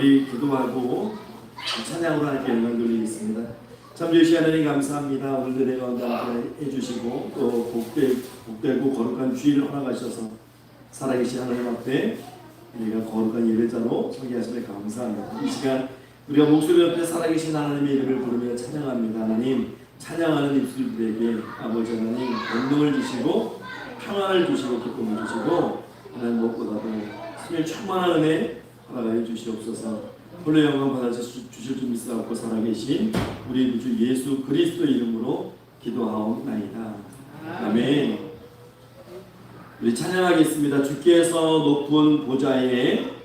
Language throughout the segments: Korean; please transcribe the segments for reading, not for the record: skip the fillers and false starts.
우리 기도하고 찬양으로 하나님께 영광 돌리겠습니다. 참 주신 하나님 감사합니다. 오늘도 내 가운데 함께 해주시고 또 복되고 거룩한 주일을 허락하셔서 살아계신 하나님 앞에 우리가 거룩한 예배자로 서게 하심에 감사합니다. 이 시간 우리가 목소리 옆에 살아계신 하나님의 이름을 부르며 찬양합니다. 하나님 찬양하는 입술들에게 아버지 하나님 권능을 주시고 평안을 주시고 기쁨을 주시고 하나님 무엇보다도 승리를 충만한 은혜 허락하여 주시옵소서. 홀로 영광 받아 주실 줄 믿사옵고 살아계신 우리 주 예수 그리스도의 이름으로 기도하옵나이다. 아멘. 우리 찬양하겠습니다. 주께서 높은 보좌에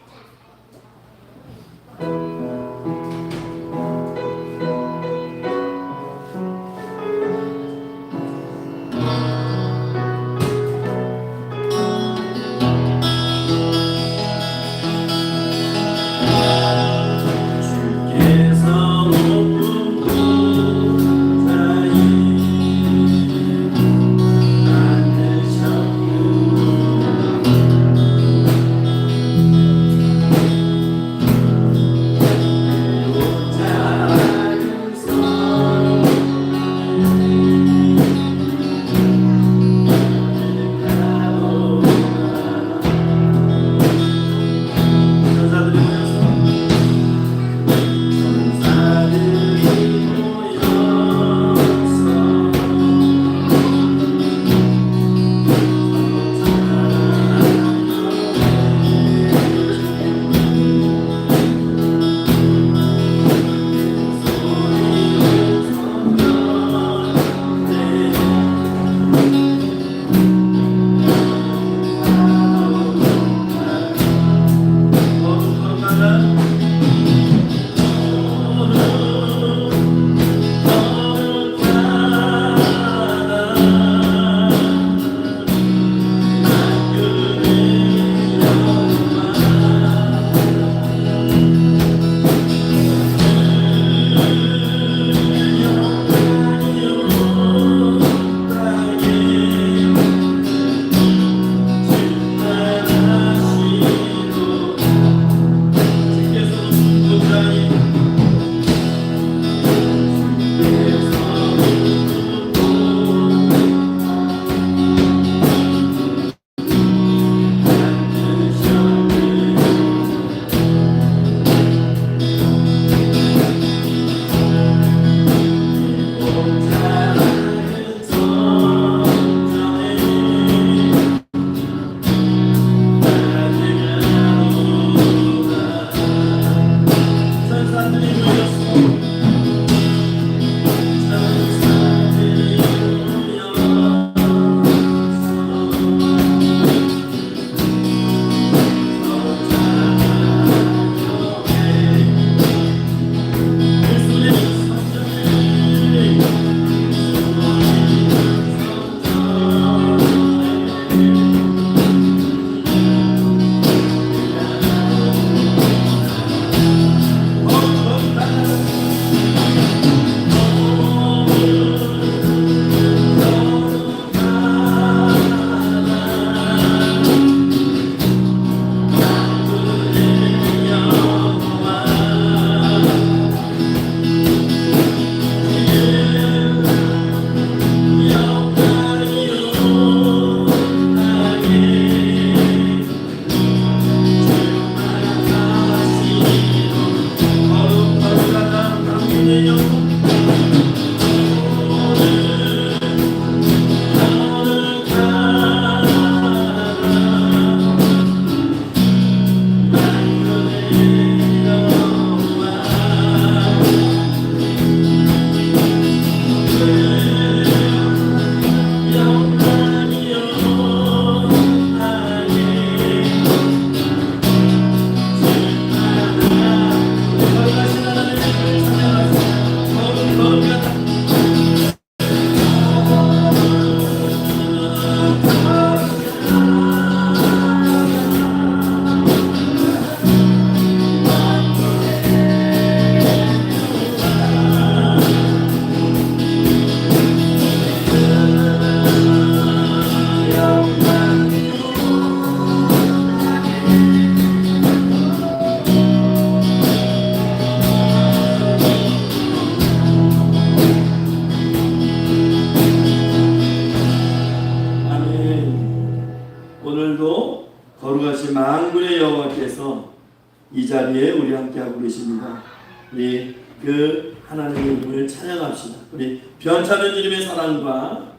자리에 우리 함께 하고 계십니다. 우리 그 하나님의 이름을 찬양합시다. 우리 변찮은 주님의 사랑과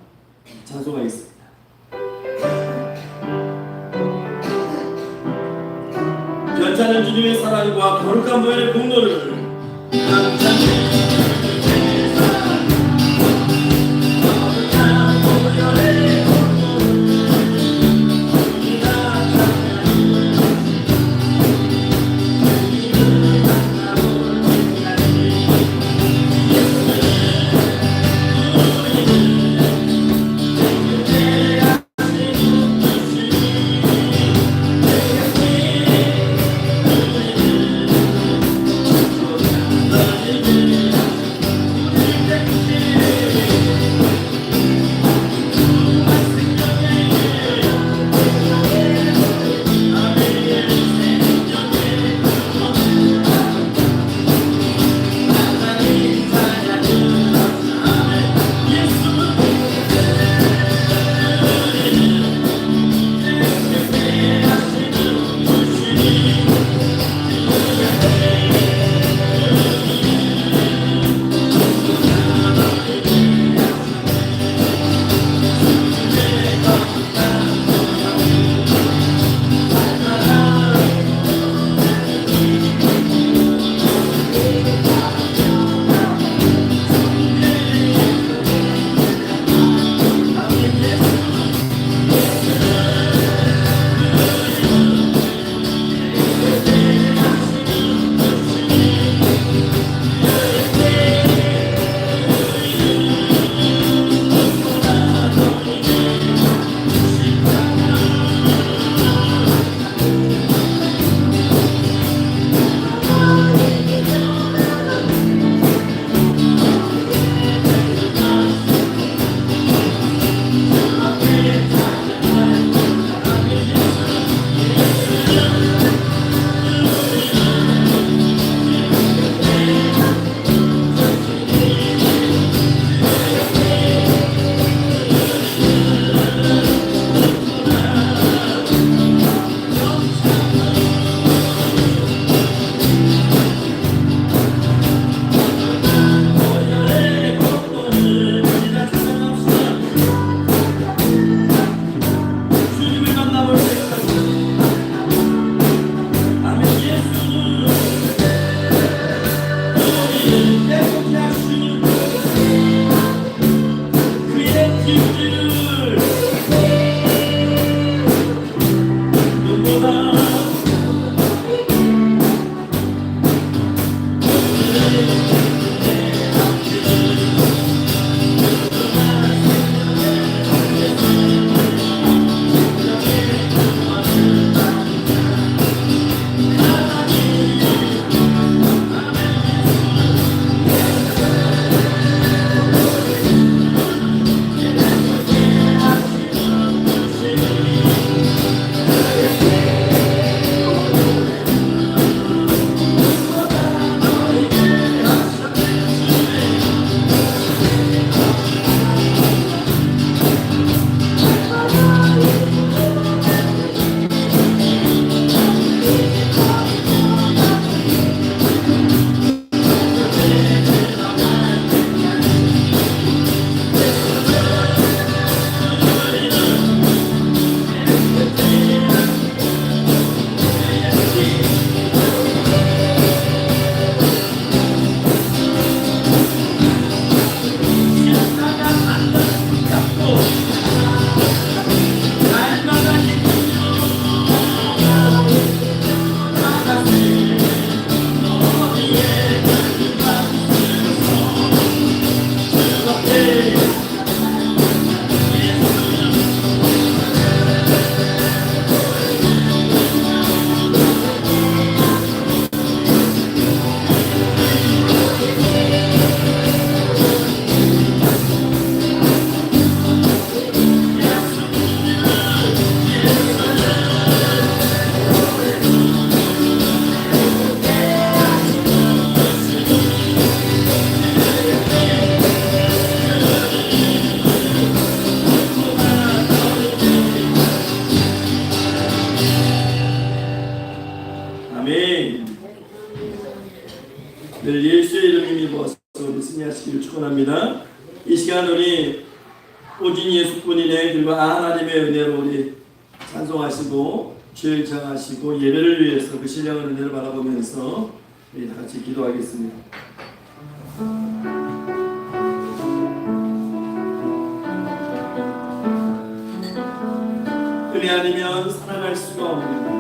찬송하겠습니다. 변찮은 주님의 사랑과 거룩한 보혈의 공로를 힘입어서 우리 승리하시기를 축원합니다. 이 시간 우리 오직 예수뿐이네 그리고 하나님의 은혜로 우리 찬송하시고 주일 정하시고 예배를 위해서 그 신령한 은혜를 바라보면서 우리 다 같이 기도하겠습니다. 은혜 아니면 살아갈 수가 없습니다.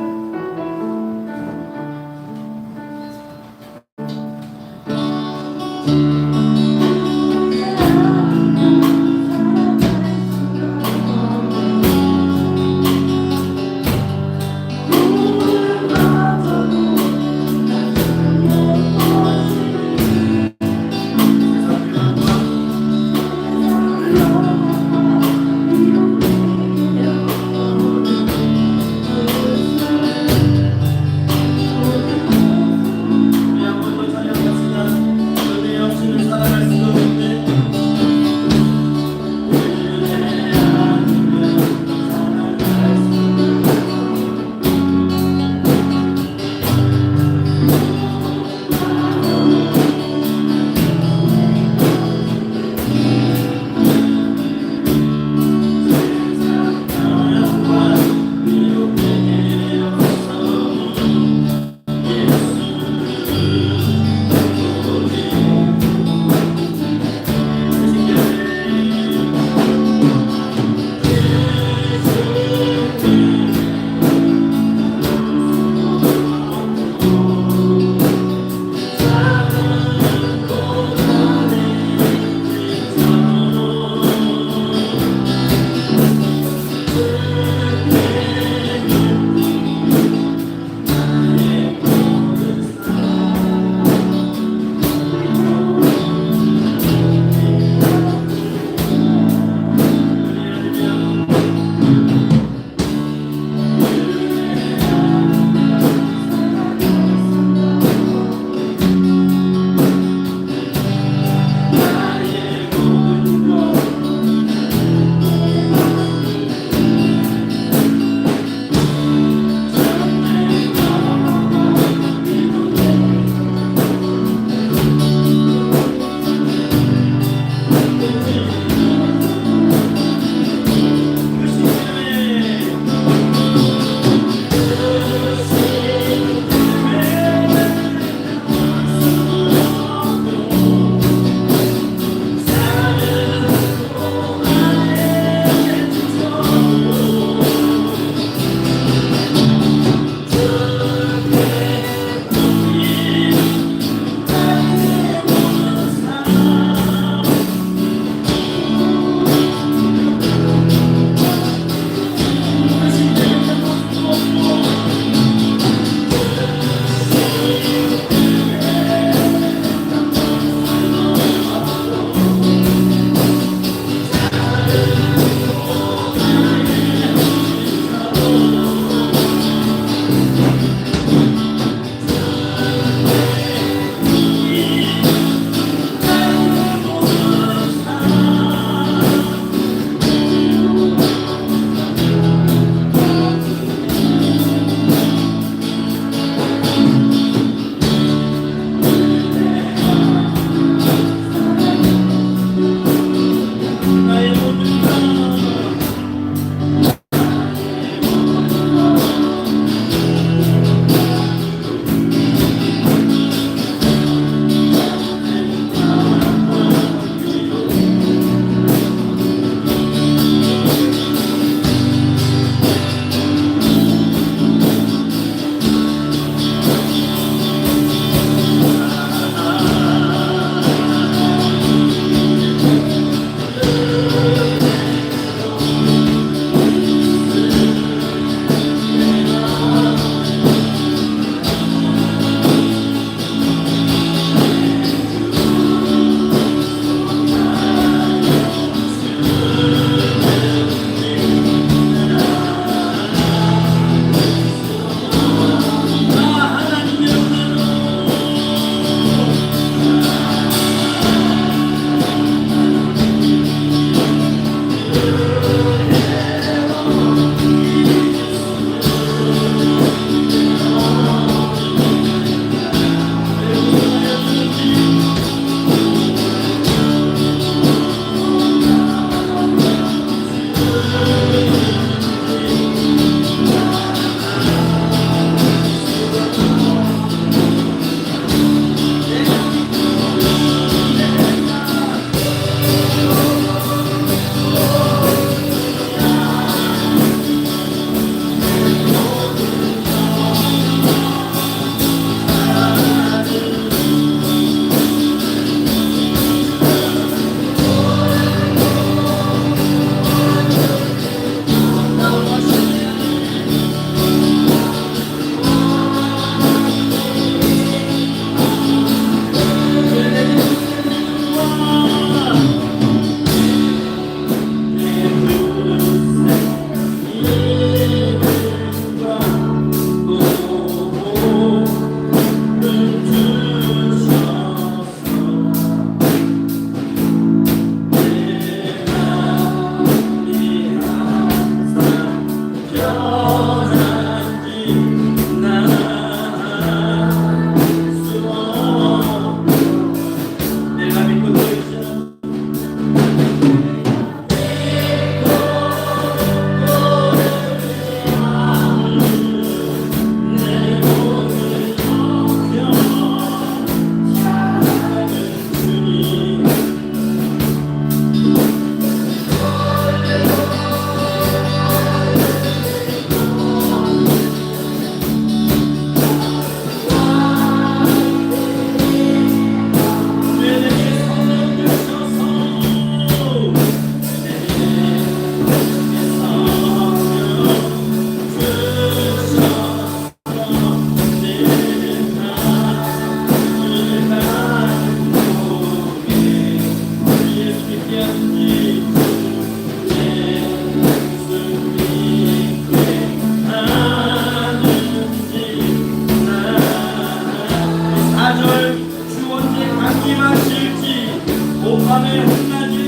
밤에 혼나지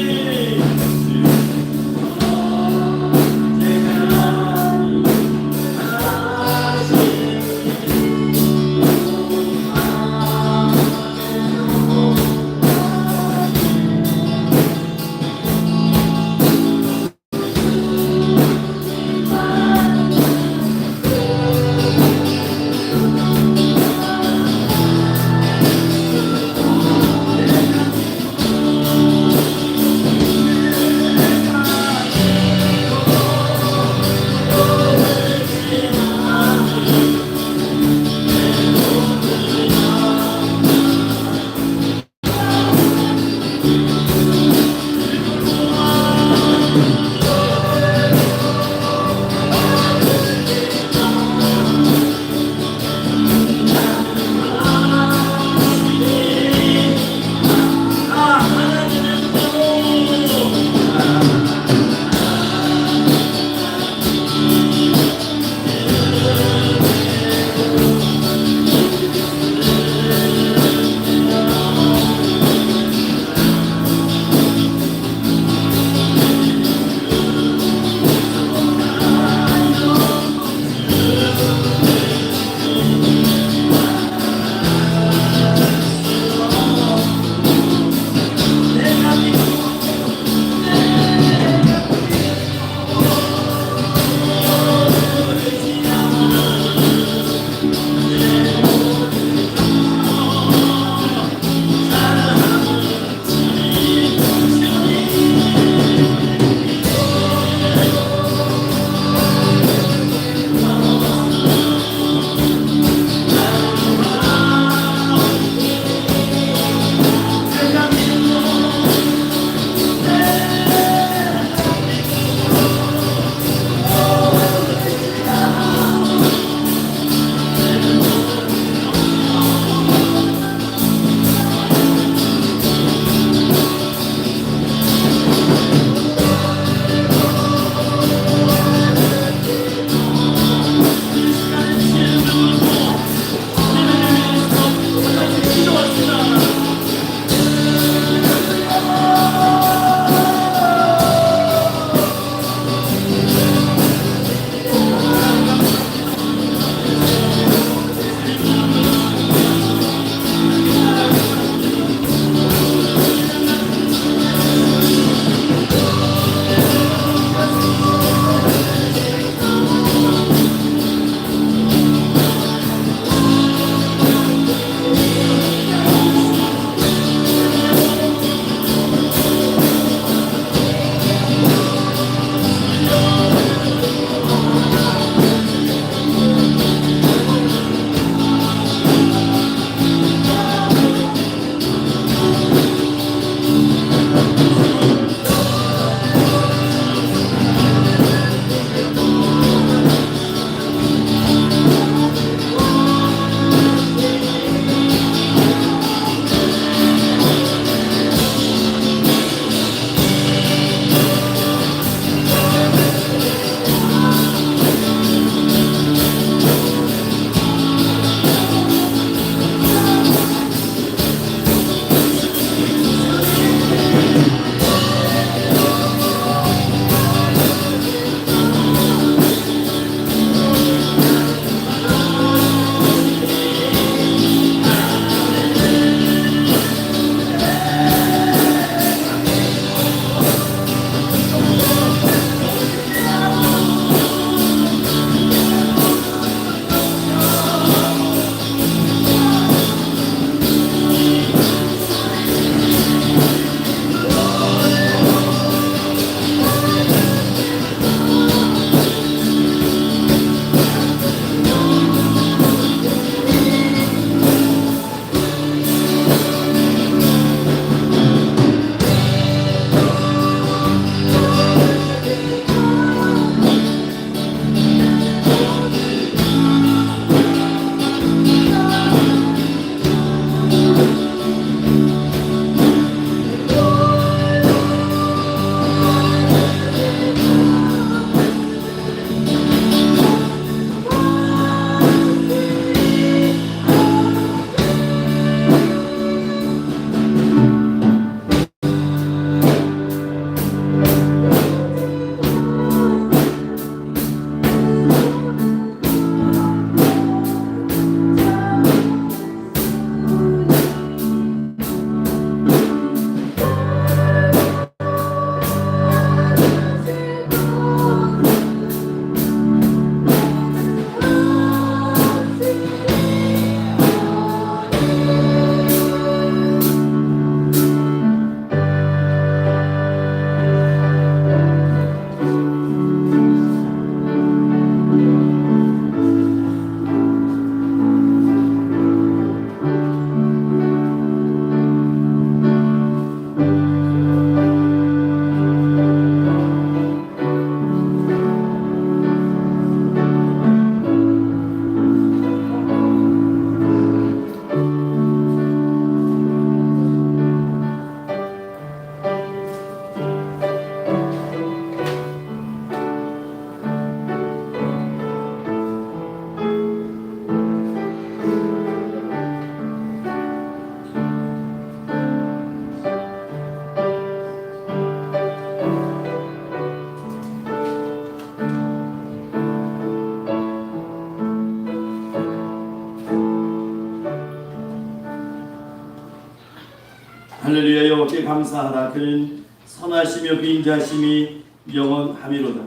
할렐루야. 여호와께 감사하라. 그는 선하시며 그 인자하심이 영원하미로다.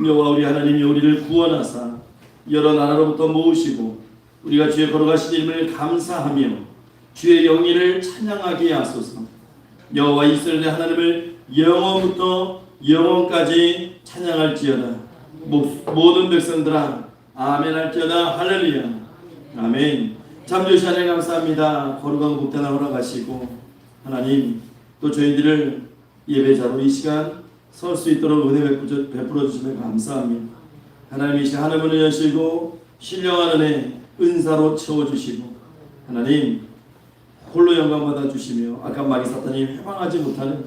여호와 우리 하나님이 우리를 구원하사 여러 나라로부터 모으시고 우리가 주의 걸어가신 이름을 감사하며 주의 영예를 찬양하게 하소서. 여호와 이스라엘의 하나님을 영원부터 영원까지 찬양할지어다. 모든 백성들아 아멘 할지어다. 할렐루야. 아멘. 잠조시 하나님 감사합니다. 거룩한 복되나 허락하시고 하나님 또 저희들을 예배자로 이 시간 설 수 있도록 은혜 베풀어 주시면 감사합니다. 하나님 이 시간 하늘문을 여시고 신령한 은혜 은사로 채워주시고 하나님 홀로 영광 받아주시며 악한 마귀 사탄이 해방하지 못하는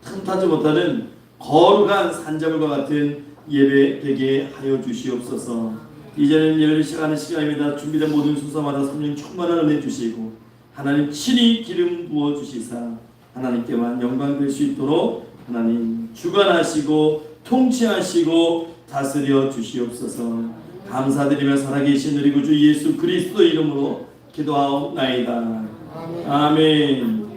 틈타지 못하는 거룩한 산자물과 같은 예배 되게 하여 주시옵소서. 이제는 열린 시간의 시간입니다. 준비된 모든 순서마다 성령 충만한 은혜 주시고 하나님 친히 기름 부어 주시사 하나님께만 영광 될 수 있도록 하나님 주관하시고 통치하시고 다스려 주시옵소서. 감사드리며 살아계신 우리 구주 예수 그리스도 이름으로 기도하옵나이다. 아멘.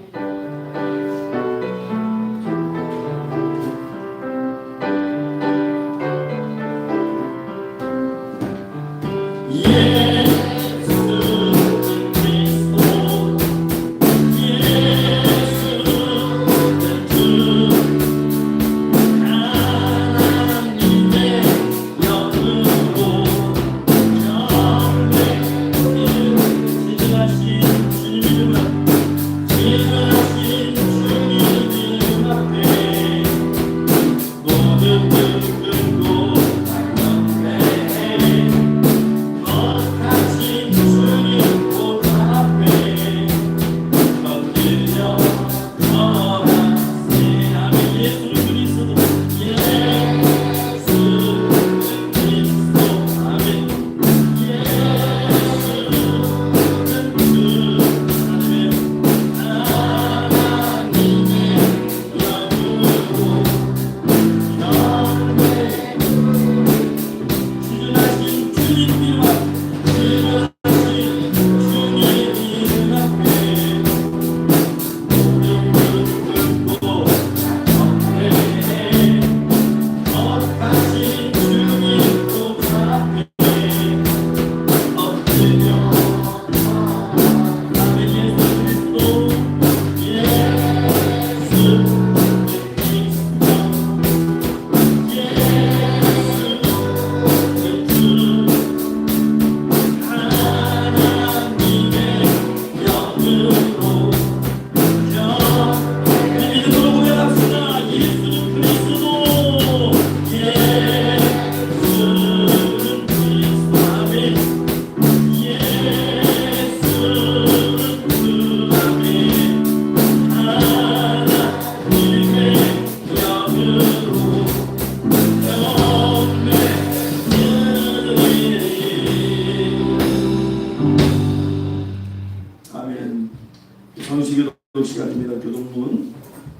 정식교독 시간입니다. 교독문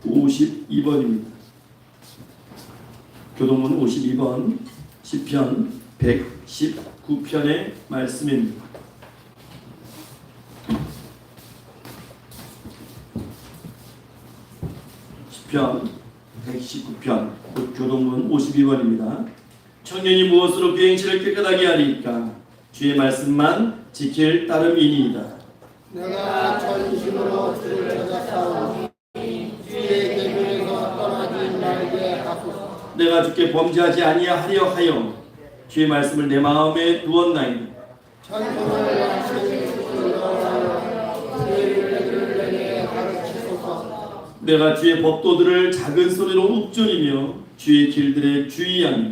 52번입니다. 교독문 52번 시편 119편의 말씀입니다. 시편 119편 교독문 52번입니다. 청년이 무엇으로 그 행실을 깨끗하게 하리까? 주의 말씀만 지킬 따름이니이다. 내가 전심으로 주를 찾았사오니 주의 계명에서 떠나지 말게 하소서. 내가 주께 범죄하지 아니하려 하여 주의 말씀을 내 마음에 두었나이다. 찬송을 양식에 주시러 주의 율례를 내게 가르치소서. 내가 주의 법도들을 작은 소리로 읊조리며 주의 길들에 주의하며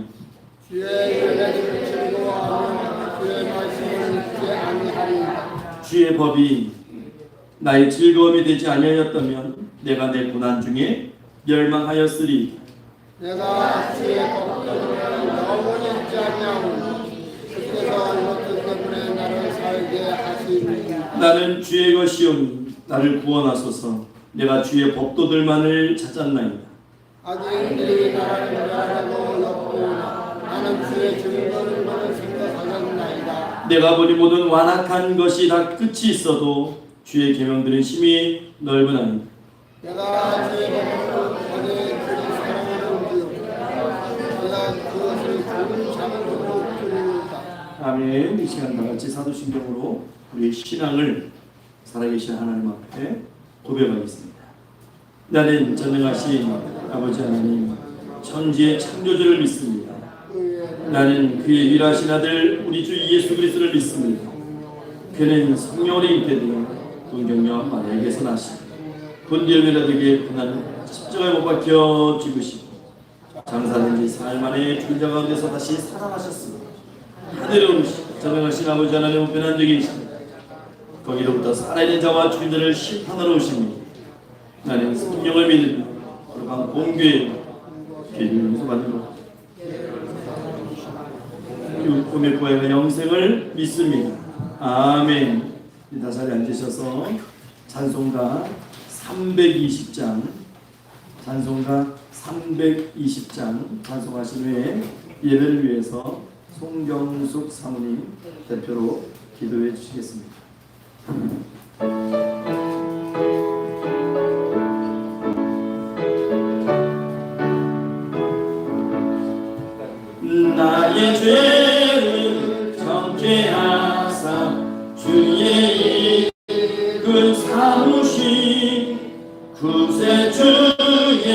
주의 율례를 즐거워하며 주의 말씀을 잊지 아니하리이다. 주의 법이 나의 즐거움이 되지 아니하였다면 내가 내 고난 중에 멸망하였으리. 내가 주의 법도를 영원히 잊지 아니하오니 주께서 이것 때문에 나를 살게 하시니 나는 주의 것이오니 나를 구원하소서. 내가 주의 법도들만을 찾았나이다. 악인들이 나를 멸하고 엿보나 나는 주의 증거를 생각하였나이다. 내가 보니 모든 완악한 것이 다 끝이 있어도 주의 계명들은 심히 넓으나이다. 내가 주의 법으로 전에 그리 사랑하는지요 내가 그것을 좋은 자문으로 드리는다. 아멘. 이 시간 다 같이 사도신경으로 우리의 신앙을 살아계신 하나님 앞에 고백하겠습니다. 나는 전능하신 아버지 하나님 천지의 창조주를 믿습니다. 나는 그의 일하신 아들 우리 주 예수 그리스도를 믿습니다. 그는 성령으로 잉태되어 동정녀 마리아에게서 나시고 본디오 빌라도에게 고난 십자가에 못 박혀 죽으시고 장사된 지 사흘 만에 죽은 자 가운데서 다시 살아나셨습니다. 하늘에 오르시고 전능하신 아버지 하나님 우편에 앉아 계십니다. 거기로부터 살아있는 자와 죽은 자를 심판하러 오십니다. 나는 성령을 믿으며 거룩한 공교회 기름에서 받는 꿈의 구원과 영생을 믿습니다. 아멘. 다시 앉으셔서 찬송가 320장 찬송하신 후에 예배를 위해서 송경숙 사모님 대표로 기도해 주시겠습니다. 나의 죄를 정죄하사 주의 이끌 삼으신 구세주의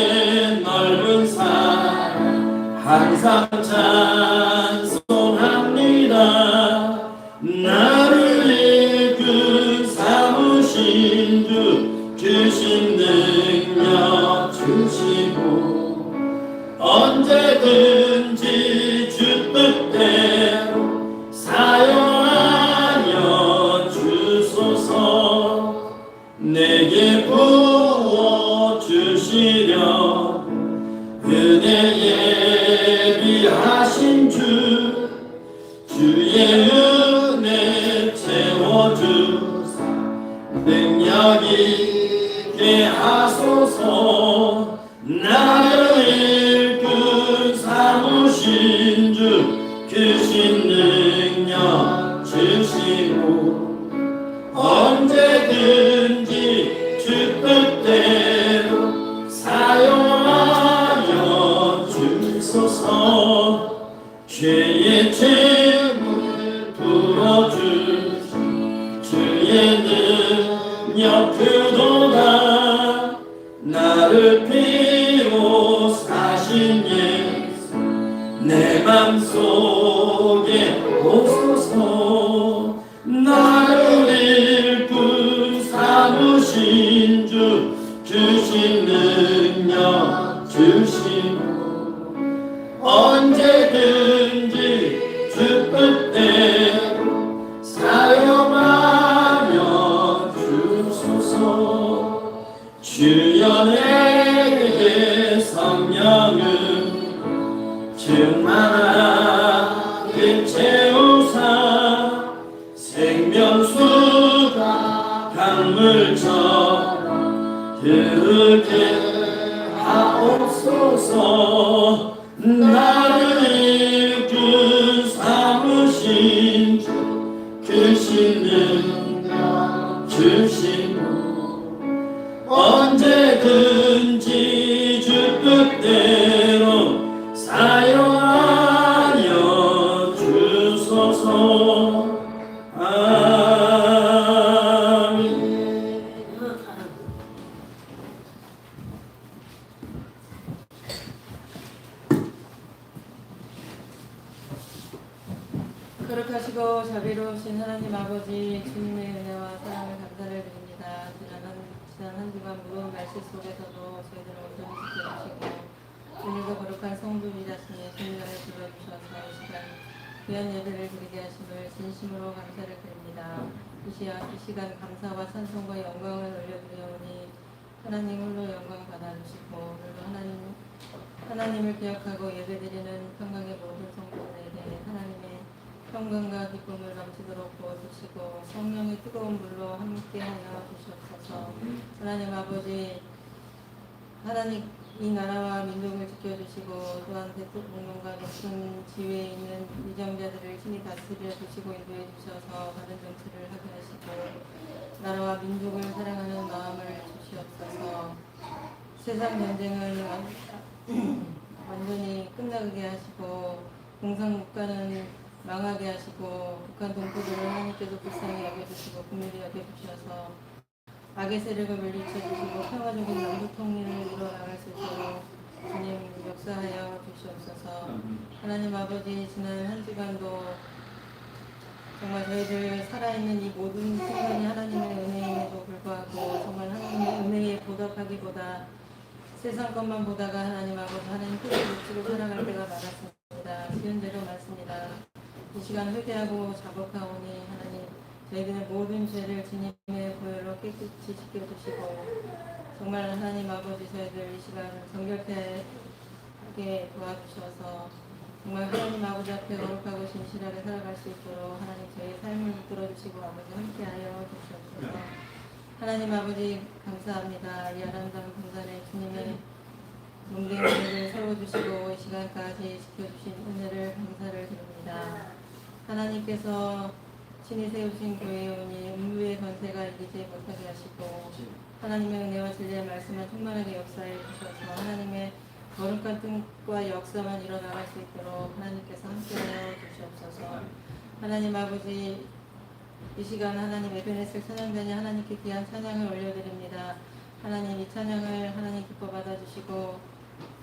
넓은 사랑 항상 찬송합니다. 나를 이끌 삼으신 주 주신 능력 주시고 언제든지 주 뜻대로 사용하여 주소서. 내게 부어 주시려 은혜 예비하신 주의 은혜 채워주사 능력 있게 하소서. 나를 이끌 삼으신 주 주신 능력 주시고 언제든지 주 뜻대로 사용하여 주소서. 죄의 죄물 풀어주시 주의 능력 그도다. 나를 피로 사신 예수 내 맘속에 오소서. 나를 일꾼 삼으신 주 주신 능력 주시고 언제든지 주 뜻대로 사용하여 주소서. 주여 내게 성령을 충만하게 채우사 생명수가 강물처럼 흐르게 하옵소서. 나를 이끌 삼으신 주 주신 능력 주시고 언제든지 주 뜻대로 사용하여 주소서. 아멘. 거룩하시고 자비로우신 하나님 아버지 주님의 은혜와 사랑을 감사를 드립니다. 지난 한 주간 무거운 날씨 속에서도 저희들을 온전히 지켜주시고 오늘도 거룩한 성도님 자신의 신령을 불러주셔서 이 시간 귀한 예배를 드리게 하심을 진심으로 감사를 드립니다. 이 시간 감사와 찬송과 영광을 올려드리오니 하나님 홀로 영광 받아주시고 오늘도 하나님을 기억하고 예배드리는 평강의 모든 성도들에게 하나님의 평강과 기쁨을 넘치도록 부어주시고 성령의 뜨거운 물로 함께하여 주시옵소서. 하나님 아버지 하나님 이 나라와 민족을 지켜주시고 또한 대통령과 높은 지위에 있는 위정자들을 친히 다스려 주시고 인도해 주셔서 바른 정치를 하게 하시고 나라와 민족을 사랑하는 마음을 주시옵소서. 세상 전쟁을 완전히 끝나게 하시고 공산국가는 망하게 하시고 북한 동포들을 하나님께서 불쌍히 여겨주시고 국민이 여겨주셔서 악의 세력을 물리쳐주시고 평화적인 남북 통일을 이뤄나갈 수 있도록 주님 역사하여 주시옵소서. 하나님 아버지, 지난 한 주간도 정말 저희들 살아있는 이 모든 순간이 하나님의 은혜임에도 불구하고 정말 하나님의 은혜에 보답하기보다 세상 것만 보다가 하나님 아버지 하나님 뜻을 묵지고 살아갈 때가 많았습니다. 지은 대로 많습니다. 이 시간 회개하고 자복하오니 하나님 저희들의 모든 죄를 주님의 보혈로 깨끗이 씻겨주시고 정말 하나님 아버지 저희들 이 시간 정결케 하게 도와주셔서 정말 하나님 아버지 앞에 거룩하고 진실하게 살아갈 수 있도록 하나님 저희의 삶을 붙들어주시고 아버지 함께하여 주시옵소서. 하나님 아버지 감사합니다. 이 아름다운 공간에 주님의 농대를 세워주시고 이 시간까지 지켜주신 은혜를 감사를 드립니다. 하나님께서 신이 세우신 교회에 오니 음부의 권세가 이기지 못하게 하시고 하나님의 은혜와 진리의 말씀을 충만하게 역사해 주셔서 하나님의 거룩한 뜻과 역사만 일어나갈 수 있도록 하나님께서 함께하여 주시옵소서. 하나님 아버지 이 시간 하나님 에베네셀 찬양단이 하나님께 귀한 찬양을 올려드립니다. 하나님 이 찬양을 하나님 기뻐 받아주시고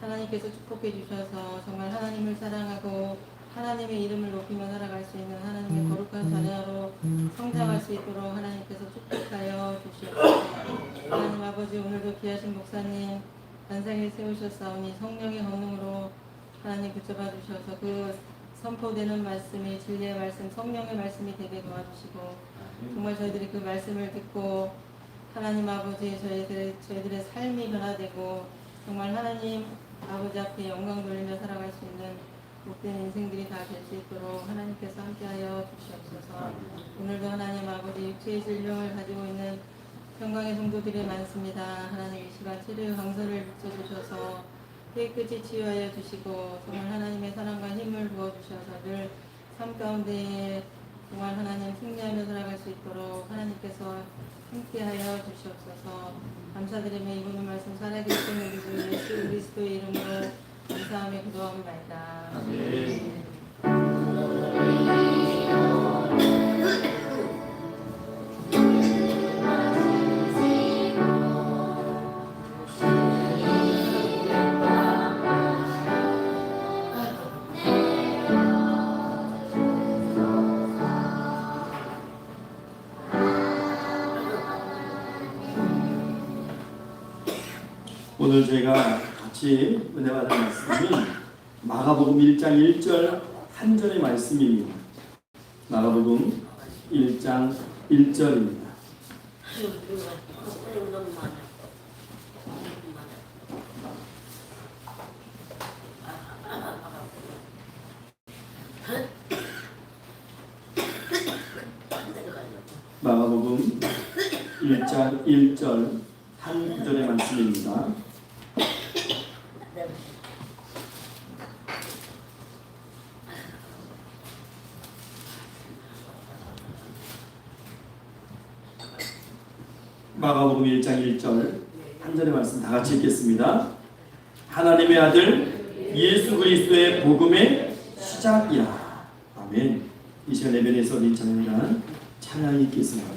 하나님께서 축복해 주셔서 정말 하나님을 사랑하고 하나님의 이름을 높이며 살아갈 수 있는 하나님의 거룩한 자녀로 성장할 수 있도록 하나님께서 축복하여 주시옵소서. 하나님 아버지 오늘도 귀하신 목사님 반상에 세우셨사오니 성령의 권능으로 하나님 붙잡아 주셔서 그 선포되는 말씀이 진리의 말씀, 성령의 말씀이 되게 도와주시고 정말 저희들이 그 말씀을 듣고 하나님 아버지 저희들의 삶이 변화되고 정말 하나님 아버지 앞에 영광 돌리며 살아갈 수 있는 복된 인생들이 다 될 수 있도록 하나님께서 함께하여 주시옵소서. 오늘도 하나님 아버지 육체의 질병을 가지고 있는 평강의 성도들이 많습니다. 하나님 이 시간 치료의 강서를 붙여주셔서 깨끗이 치유하여 주시고 정말 하나님의 사랑과 힘을 부어주셔서 늘 삶 가운데 정말 하나님 승리하며 살아갈 수 있도록 하나님께서 함께하여 주시옵소서. 감사드리며 이분의 말씀 살아계신 우리 주 예수 그리스도의 이름으로 감사하며 기도하옵나이다. 아멘. 오늘 저희가 같이 은혜 받은 말씀은 마가복음 1장 1절 한 절의 말씀입니다. 마가복음 1장 1절입니다. 마가복음 1장 1절 한 절의 말씀입니다. 마가복음 1장 1절 한 절의 말씀 다 같이 읽겠습니다. 하나님의 아들 예수 그리스도의 복음의 시작이라. 아멘. 이 시간 예배에서 우리 찬양단 찬양이 있겠습니다.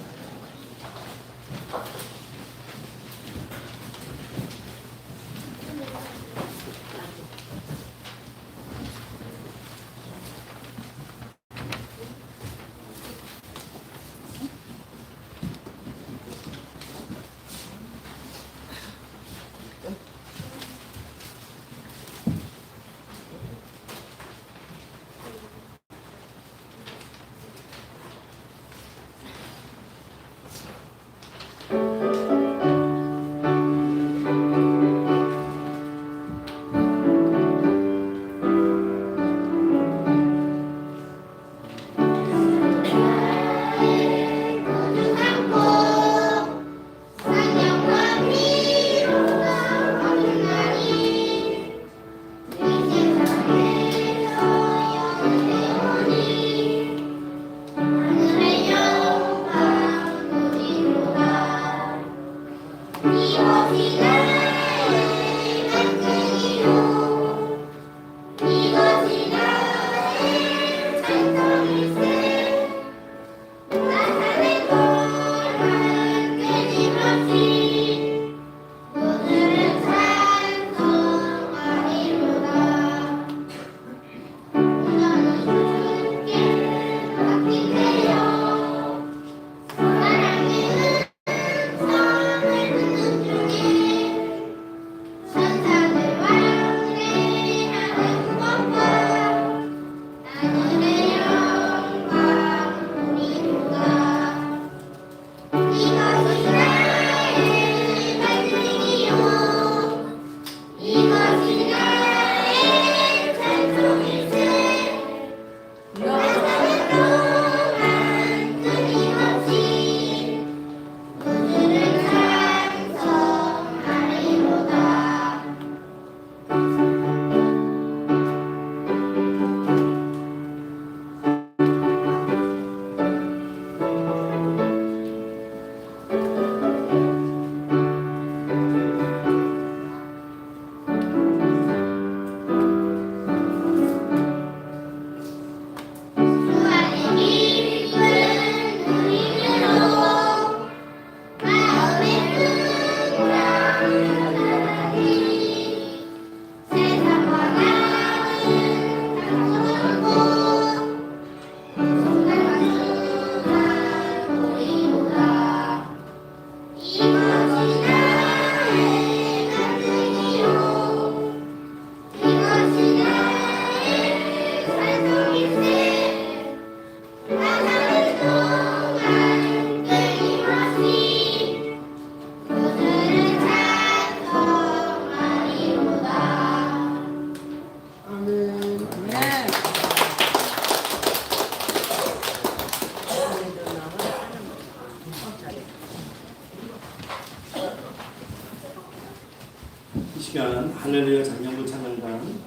이 시간 할렐루야 장영부 찬양단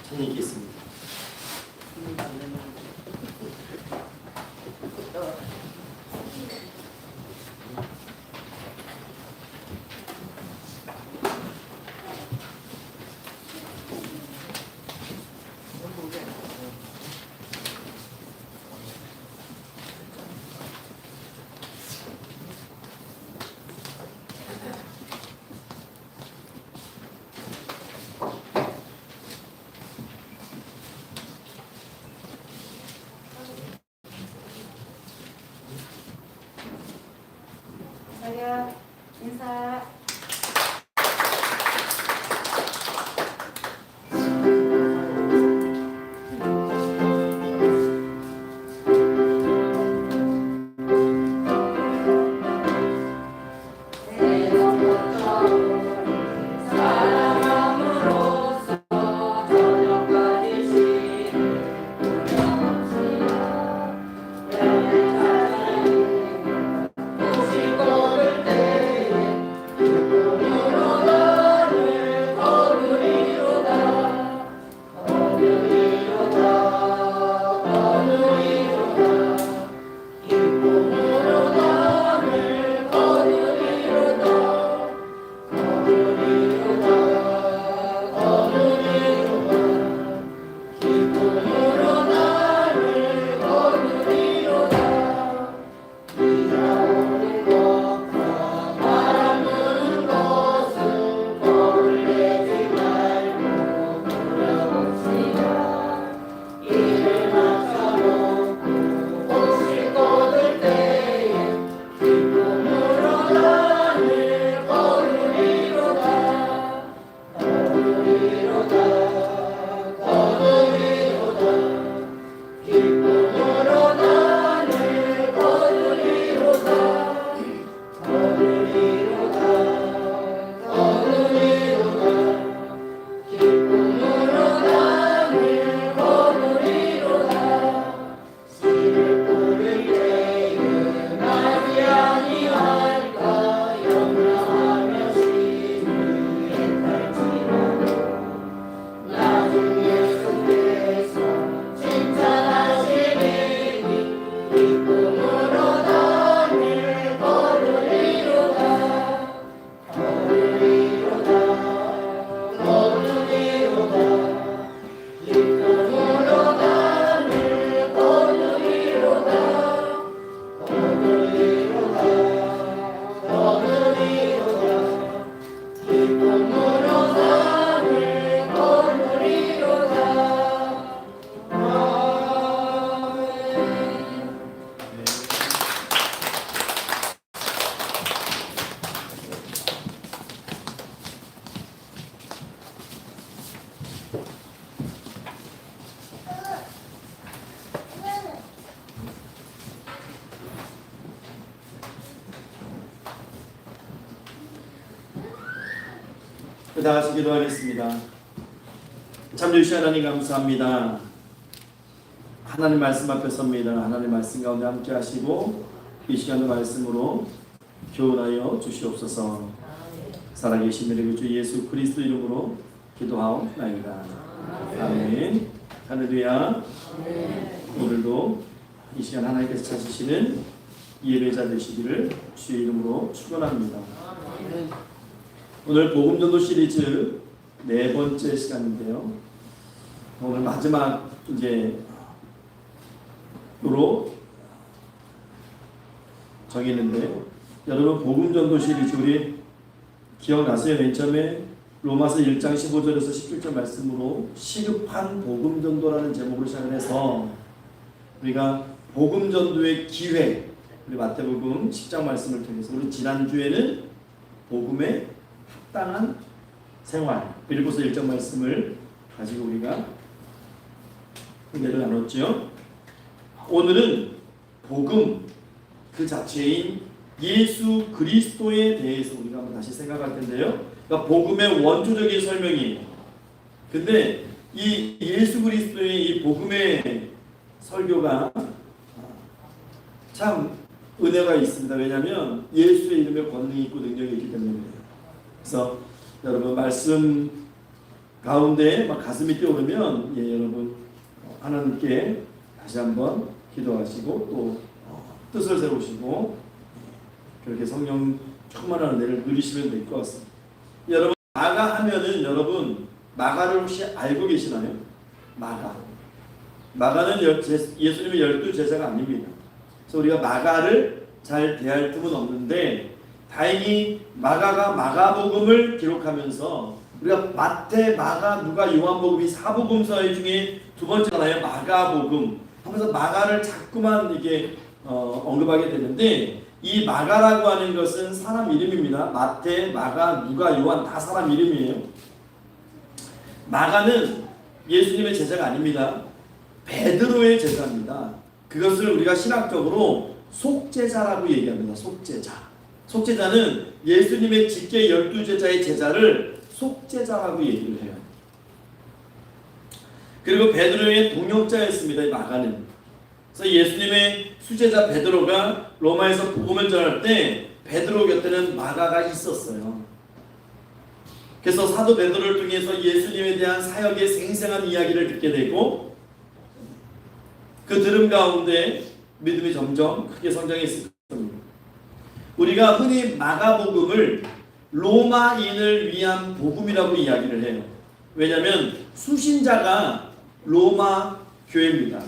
찬양이 있겠습니다. 자기야 인사. 다 같이 기도하겠습니다. 참여주신 하나님 감사합니다. 하나님 말씀 앞에 섭니다. 하나님 말씀 가운데 함께 하시고 이 시간의 말씀으로 교훈하여 주시옵소서. 살아계신 우리 주 예수 그리스도 이름으로 기도하옵나이다. 아멘. 할렐루야. 오늘도 이 시간 하나님께서 찾으시는 예배자 되시기를 주의 이름으로 축원합니다. 오늘 복음전도 시리즈 네 번째 시간인데요. 오늘 마지막 로 정했는데요. 여러분 복음전도 시리즈 우리 기억나세요? 맨 처음에 로마서 1장 15절에서 17절 말씀으로 시급한 복음전도라는 제목으로 시작을 해서 우리가 복음전도의 기회, 우리 마태복음 10장 말씀을 통해서 우리 지난주에는 복음의 합당한 생활, 빌립보서 1장 말씀을 가지고 우리가 은혜를 나눴죠. 오늘은 복음 그 자체인 예수 그리스도에 대해서 우리가 한번 다시 생각할 텐데요. 그러니까 복음의 원초적인 설명이에요. 근데 이 예수 그리스도의 이 복음의 설교가 참 은혜가 있습니다. 왜냐하면 예수의 이름에 권능이 있고 능력이 있기 때문입니다. 그래서 여러분 말씀 가운데 막 가슴이 뛰어오르면 여러분 하나님께 다시 한번 기도하시고 또 뜻을 세우시고 그렇게 성령 충만한 은혜를 누리시면 될 것 같습니다. 여러분 마가 하면은 여러분 마가를 혹시 알고 계시나요? 마가는 예수님의 12제자가 아닙니다. 그래서 우리가 마가를 잘 대할 틈은 없는데 다행히 마가가 마가복음을 기록하면서 우리가 마태, 마가, 누가, 요한복음이 사복음서 중에 두 번째잖아요. 마가복음 하면서 마가를 자꾸만 이게 언급하게 되는데 이 마가라고 하는 것은 사람 이름입니다. 마태, 마가, 누가, 요한 다 사람 이름이에요. 마가는 예수님의 제자가 아닙니다. 베드로의 제자입니다. 그것을 우리가 신학적으로 속제자라고 얘기합니다. 속제자는 예수님의 직계 12제자의 제자를 속제자라고 얘기를 해요. 그리고 베드로의 동역자였습니다. 이 마가는. 그래서 예수님의 수제자 베드로가 로마에서 복음을 전할 때 베드로 곁에는 마가가 있었어요. 그래서 사도 베드로를 통해서 예수님에 대한 사역의 생생한 이야기를 듣게 되고 그 들음 가운데 믿음이 점점 크게 성장했을 겁니다. 우리가 흔히 마가복음을 로마인을 위한 복음이라고 이야기를 해요. 왜냐하면 수신자가 로마 교회입니다.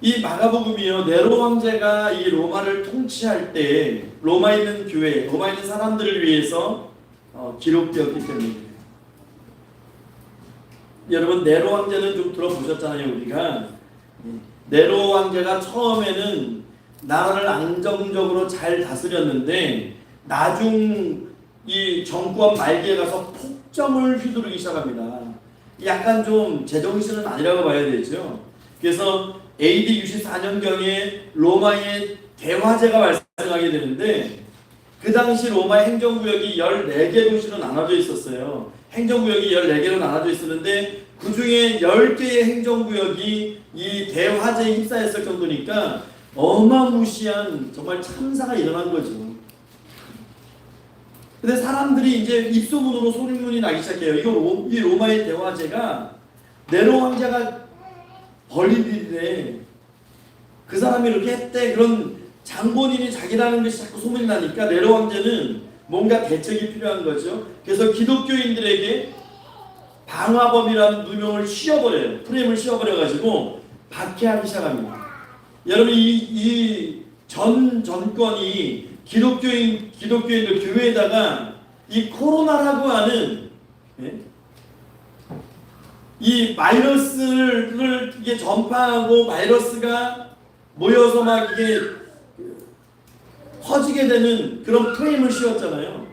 이 마가복음이요, 네로 황제가 이 로마를 통치할 때 로마에 있는 교회, 로마에 있는 사람들을 위해서 기록되었기 때문입니다. 여러분 네로 황제는 좀 들어보셨잖아요. 우리가 네로 황제가 처음에는 나라를 안정적으로 잘 다스렸는데 나중 이 정권 말기에 가서 폭정을 휘두르기 시작합니다. 약간 좀 제정신은 아니라고 봐야 되죠. 그래서 AD 64년경에 로마의 대화재가 발생하게 되는데 그 당시 로마 행정구역이 14개 도시로 나눠져 있었어요. 행정구역이 14개로 나눠져 있었는데 그 중에 10개의 행정구역이 이 대화재에 휩싸였을 정도니까 어마무시한 정말 참사가 일어난 거죠. 근데 사람들이 이제 입소문으로 소리문이 나기 시작해요. 이 로마의 대화재가 네로 황제가 벌린 일이래. 그 사람이 이렇게 했대. 그런 장본인이 자기라는 것이 자꾸 소문이 나니까 네로 황제는 뭔가 대책이 필요한 거죠. 그래서 기독교인들에게 방화범이라는 누명을 씌워버려요. 프레임을 씌워버려가지고 박해하기 시작합니다. 여러분 이 정권이 기독교인들 교회에다가 이 코로나라고 하는 이 바이러스를 이게 전파하고 바이러스가 모여서 막 이게 퍼지게 되는 그런 프레임을 씌웠잖아요.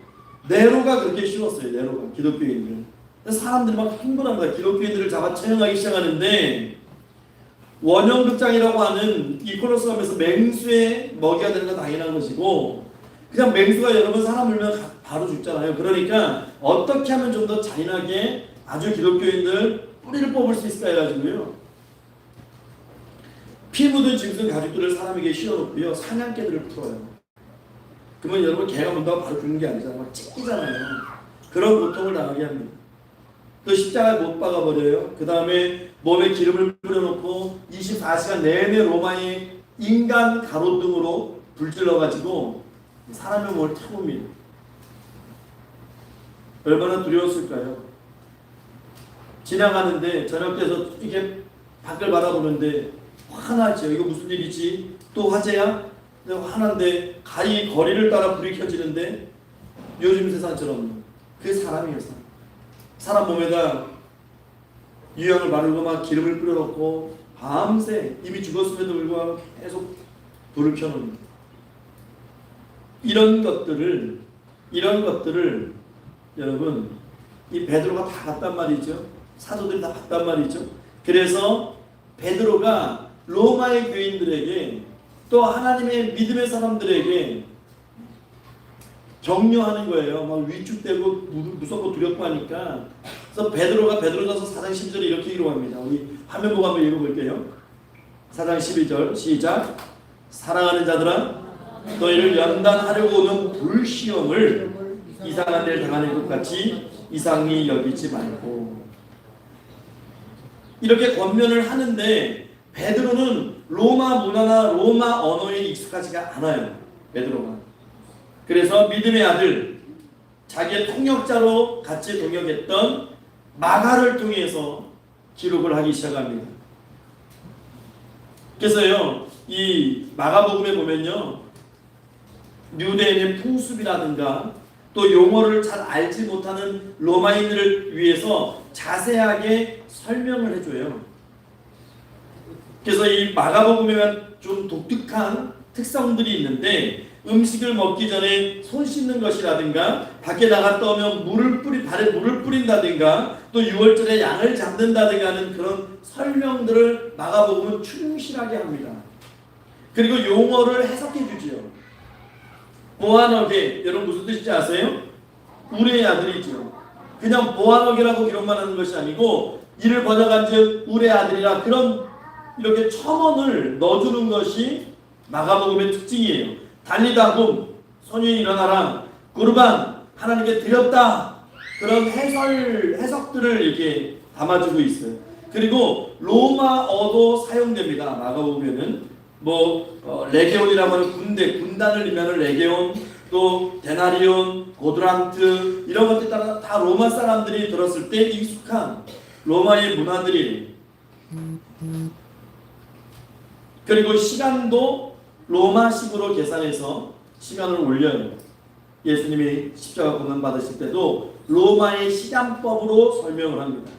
네로가 그렇게 씌웠어요. 네로가 기독교인들. 사람들이 막 흥분합니다. 기독교인들을 잡아 처형하기 시작하는데 원형극장이라고 하는 이 콜로세움에서 맹수에 먹여야 되는 건 당연한 것이고 그냥 맹수가 여러분 사람 물면 바로 죽잖아요. 그러니까 어떻게 하면 좀 더 잔인하게 아주 기독교인들 뿌리를 뽑을 수 있을까 해가지고요. 피 묻은 짐승 가죽들을 사람에게 씌워놓고요. 사냥개들을 풀어요. 그러면 여러분 개가 문다고 바로 죽는 게 아니잖아요. 막 찢기잖아요. 그런 고통을 당하게 합니다. 또 십자가에 못 박아버려요. 그 다음에 몸에 기름을 뿌려놓고 24시간 내내 로마의 인간 가로등으로 불질러가지고 사람의 몸을 태웁니다. 얼마나 두려웠을까요? 지나가는데 저녁 때서 이게 밖을 바라보는데 화나죠. 이거 무슨 일이지? 또 화재야? 화난데 거리를 따라 불이 켜지는데 요즘 세상처럼 그게 사람이에요. 사람 몸에다 유향을 바르고 막 기름을 뿌려놓고 밤새 이미 죽었음에도 불구하고 계속 불을 켜놓는 이런 것들을 여러분 이 베드로가 다 봤단 말이죠. 사도들이 다 봤단 말이죠. 그래서 베드로가 로마의 교인들에게 또 하나님의 믿음의 사람들에게 격려하는 거예요. 막 위축되고 무섭고 두렵고 하니까. 그래서 베드로전서 4장 12절에 이렇게 기록합니다. 우리 화면 보고 한번 읽어볼게요. 4장 12절 시작. 사랑하는 자들아 너희를 연단하려고 오는 불시험을 이상한 일을 당하는 것 같이 이상히 여기지 말고. 이렇게 권면을 하는데 베드로는 로마 문화나 로마 언어에 익숙하지가 않아요. 베드로가. 그래서 믿음의 아들, 자기의 통역자로 같이 동역했던 마가를 통해서 기록을 하기 시작합니다. 그래서요, 이 마가복음에 보면요, 유대인의 풍습이라든가 또 용어를 잘 알지 못하는 로마인들을 위해서 자세하게 설명을 해줘요. 그래서 이 마가복음에는 좀 독특한 특성들이 있는데, 음식을 먹기 전에 손 씻는 것이라든가, 밖에 나갔다 오면 발에 물을 뿌린다든가, 또 6월절에 양을 잡는다든가 하는 그런 설명들을 마가복음은 충실하게 합니다. 그리고 용어를 해석해 주지요. 보아너게, 여러분 무슨 뜻인지 아세요? 우리의 아들이죠. 그냥 보아너게라고 기록만 하는 것이 아니고, 이를 번역한즉 우리의 아들이라, 그런 이렇게 첨언을 넣어주는 것이 마가복음의 특징이에요. 달리다굼, 소년이 일어나라, 구르반, 하나님께 드렸다, 그런 해석들을 이렇게 담아주고 있어요. 그리고 로마어도 사용됩니다. 마가복음에는 레게온이라고 하는 군단을 의미하는 레게온, 또 데나리온, 고드란트, 이런 것들 따라 다 로마 사람들이 들었을 때 익숙한 로마의 문화들이. 그리고 시간도 로마식으로 계산해서 시간을 올려요. 예수님이 십자가 고난 받으실 때도 로마의 시간법으로 설명을 합니다.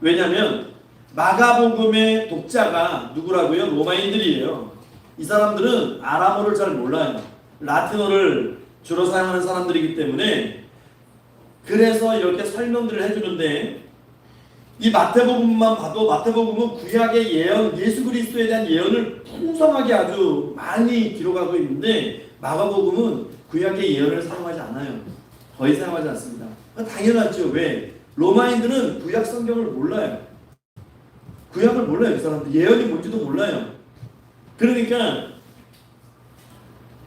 왜냐하면 마가복음의 독자가 누구라고요? 로마인들이에요. 이 사람들은 아람어를 잘 몰라요. 라틴어를 주로 사용하는 사람들이기 때문에, 그래서 이렇게 설명들을 해주는데, 이 마태복음만 봐도 마태복음은 구약의 예언, 예수 그리스도에 대한 예언을 풍성하게 아주 많이 기록하고 있는데, 마가복음은 구약의 예언을 사용하지 않아요. 거의 사용하지 않습니다. 당연하죠. 왜? 로마인들은 구약 성경을 몰라요. 구약을 몰라요. 이 사람들 예언이 뭔지도 몰라요. 그러니까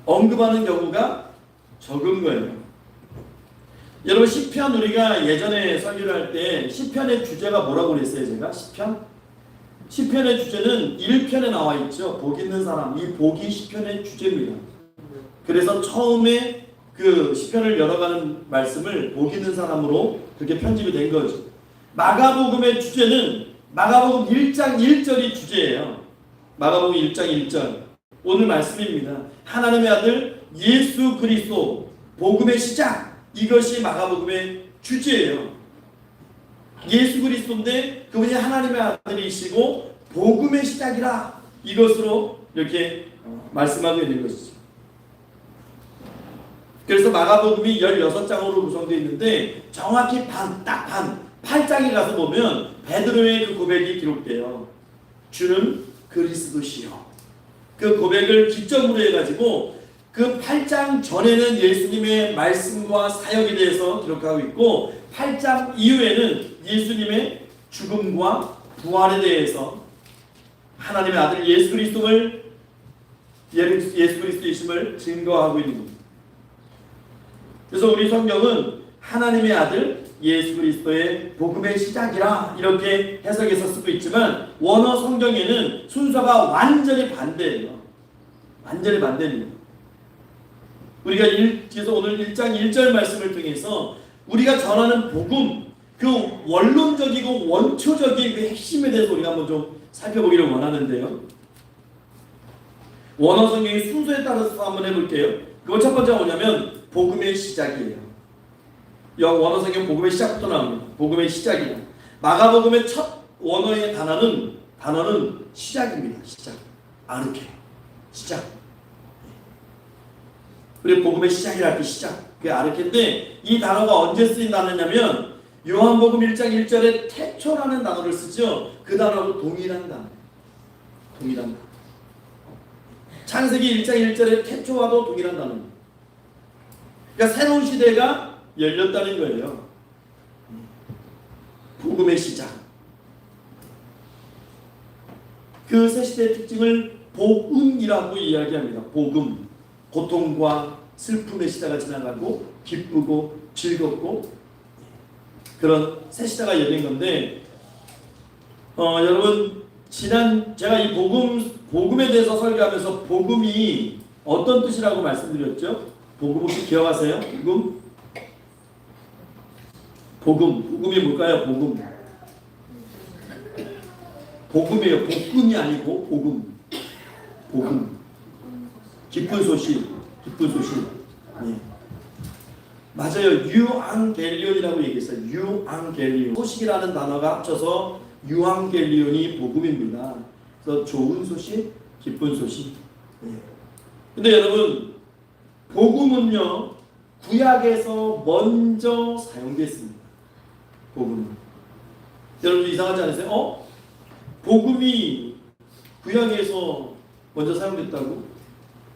언급하는 경우가 적은 거예요. 여러분, 시편, 우리가 예전에 설교를 할 때 시편의 주제가 뭐라고 그랬어요? 제가 시편의 주제는 1편에 나와 있죠. 복 있는 사람, 이 복이 시편의 주제입니다. 그래서 처음에 그 시편을 열어가는 말씀을 복 있는 사람으로 그렇게 편집이 된 거죠. 마가복음의 주제는 마가복음 1장 1절이 주제예요. 마가복음 1장 1절, 오늘 말씀입니다. 하나님의 아들 예수 그리스도, 복음의 시작, 이것이 마가복음의 주제예요. 예수 그리스도인데 그분이 하나님의 아들이시고 복음의 시작이라, 이것으로 이렇게 말씀하고 있는 것이죠. 그래서 마가복음이 16장으로 구성되어 있는데, 정확히 딱 반, 8장에 가서 보면 베드로의 그 고백이 기록돼요. 주는 그리스도시요. 그 고백을 기점으로 해가지고 그 8장 전에는 예수님의 말씀과 사역에 대해서 기록하고 있고, 8장 이후에는 예수님의 죽음과 부활에 대해서, 하나님의 아들 예수 그리스도이심을 증거하고 있는 겁니다. 그래서 우리 성경은 하나님의 아들 예수 그리스도의 복음의 시작이라 이렇게 해석해서 쓰고 있지만, 원어 성경에는 순서가 완전히 반대예요. 완전히 반대입니다. 우리가 그래서 오늘 1장 1절 말씀을 통해서 우리가 전하는 복음, 그 원론적이고 원초적인 그 핵심에 대해서 우리가 한번 좀 살펴보기를 원하는데요. 원어 성경의 순서에 따라서 한번 해볼게요. 그건 첫 번째가 뭐냐면 복음의 시작이에요. 원어 성경 복음의 시작부터 나옵니다. 복음의 시작이다. 마가복음의 첫 원어의 단어는 시작입니다. 시작. 아르케. 시작. 그리고 복음의 시작이라 할 때 시작. 그게 아르케인데, 이 단어가 언제 쓰인 단어냐면 요한복음 1장 1절에 태초라는 단어를 쓰죠. 그 단어로 동일한 단어. 동일한 단어. 창세기 1장 1절에 태초와도 동일한 단어입니다. 그러니까 새로운 시대가 열렸다는 거예요. 복음의 시작. 그 새 시대의 특징을 복음이라고 이야기합니다. 복음. 고통과 슬픔의 시대가 지나가고 기쁘고 즐겁고 그런 새 시대가 열린 건데 여러분 지난 제가 이 복음에 대해서 설교하면서 복음이 어떤 뜻이라고 말씀드렸죠? 복음 혹시 기억하세요? 복음이 뭘까요? 복음이에요. 복음이 아니고 복음. 기쁜 소식. 네. 맞아요. 유앙겔리온이라고 얘기했어요. 유앙겔리온. 소식이라는 단어가 합쳐서 유앙겔리온이 복음입니다. 그래서 좋은 소식, 기쁜 소식. 네. 근데 여러분, 복음은요, 구약에서 먼저 사용됐습니다. 복음은. 여러분 이상하지 않으세요? 복음이 구약에서 먼저 사용됐다고?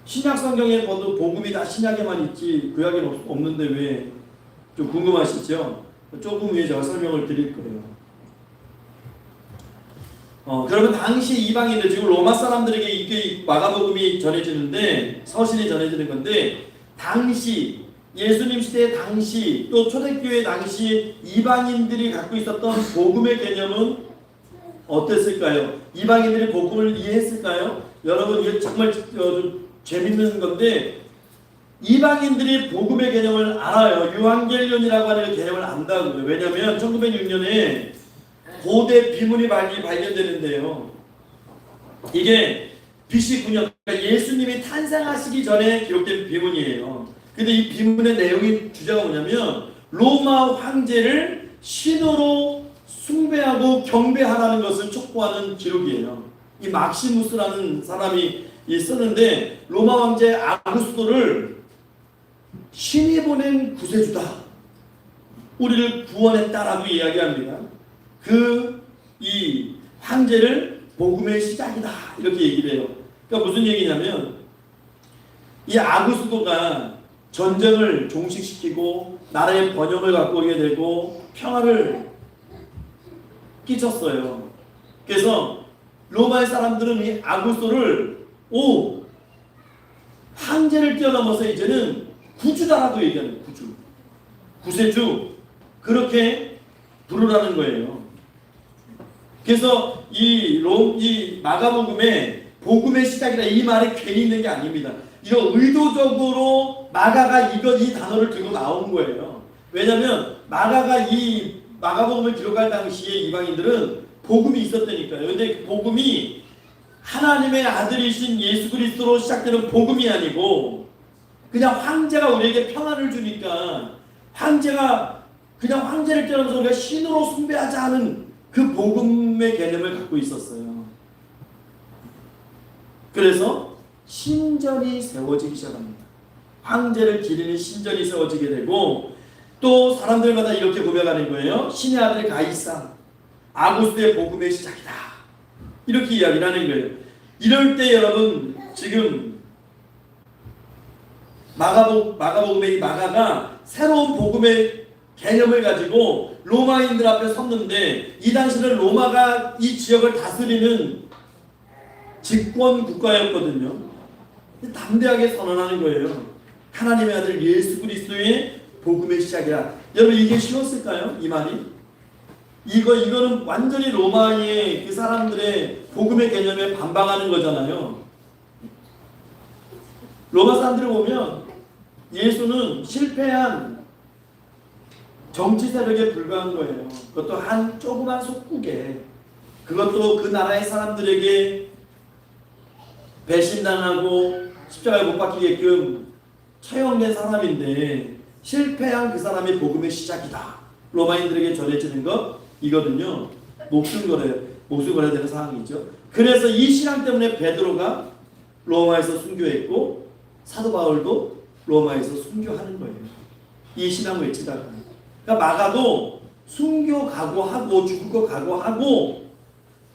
신약 성경에 봐도 복음이 다 신약에만 있지 구약에는 없는데 왜? 좀 궁금하시죠? 조금 후에 제가 설명을 드릴 거예요. 그러면 당시 이방인들, 지금 로마 사람들에게 이게 마가복음이 전해지는데, 서신이 전해지는 건데, 당시 예수님 시대 당시 또 초대교회 당시 이방인들이 갖고 있었던 복음의 개념은 어땠을까요? 이방인들이 복음을 이해했을까요? 여러분 이게 정말 재밌는 건데, 이방인들이 복음의 개념을 알아요. 유앙겔리온이라고 하는 개념을 안다고요. 왜냐하면 1906년에 고대 비문이 발견되는데요. 이게 BC 9년, 그러니까 예수님이 탄생하시기 전에 기록된 비문이에요. 근데 이 비문의 내용이 주제가 뭐냐면 로마 황제를 신으로 숭배하고 경배하라는 것을 촉구하는 기록이에요. 이 막시무스라는 사람이 썼는데, 로마 황제 아구스토를 신이 보낸 구세주다, 우리를 구원했다라고 이야기합니다. 이 황제를 복음의 시작이다 이렇게 얘기를 해요. 그러니까 무슨 얘기냐면, 이 아구스토가 전쟁을 종식시키고 나라의 번영을 갖고 오게 되고 평화를 끼쳤어요. 그래서 로마의 사람들은 이 아구스토를 황제를 뛰어넘어서 이제는 구주다라고 얘기하는 거예요. 구세주, 그렇게 부르라는 거예요. 그래서 이 마가복음에 복음의 시작이라 이 말이 괜히 있는 게 아닙니다. 이거 의도적으로 마가가 이 단어를 들고 나온 거예요. 왜냐하면 마가가 이 마가복음을 기록할 당시에 이방인들은 복음이 있었다니까요. 근데 복음이 하나님의 아들이신 예수 그리스도로 시작되는 복음이 아니고, 그냥 황제가 우리에게 평안을 주니까 그냥 황제를 뛰어넘어서 우리가 신으로 숭배하자 하는 그 복음의 개념을 갖고 있었어요. 그래서 신전이 세워지기 시작합니다. 황제를 기리는 신전이 세워지게 되고, 또 사람들마다 이렇게 고백하는 거예요. 신의 아들 가이사, 아구스토의 복음의 시작이다, 이렇게 이야기를 하는 거예요. 이럴 때 여러분, 지금 마가복음의 이 마가가 새로운 복음의 개념을 가지고 로마인들 앞에 섰는데, 이 당시는 로마가 이 지역을 다스리는 집권 국가였거든요. 담대하게 선언하는 거예요. 하나님의 아들 예수 그리스도의 복음의 시작이라. 여러분 이게 쉬웠을까요? 이 말이? 이거는 완전히 로마의 그 사람들의 복음의 개념에 반박하는 거잖아요. 로마 사람들을 보면 예수는 실패한 정치 세력에 불과한 거예요. 그것도 한 조그만 속국에, 그것도 그 나라의 사람들에게 배신당하고 십자가에 못 박히게끔 처형된 사람인데, 실패한 그 사람이 복음의 시작이다, 로마인들에게 전해지는 이거든요. 목숨 걸어야 되는 상황이죠. 그래서 이 신앙 때문에 베드로가 로마에서 순교했고, 사도 바울도 로마에서 순교하는 거예요. 이 신앙 외치다가. 그러니까 마가도 순교 각오하고 죽을 거 각오하고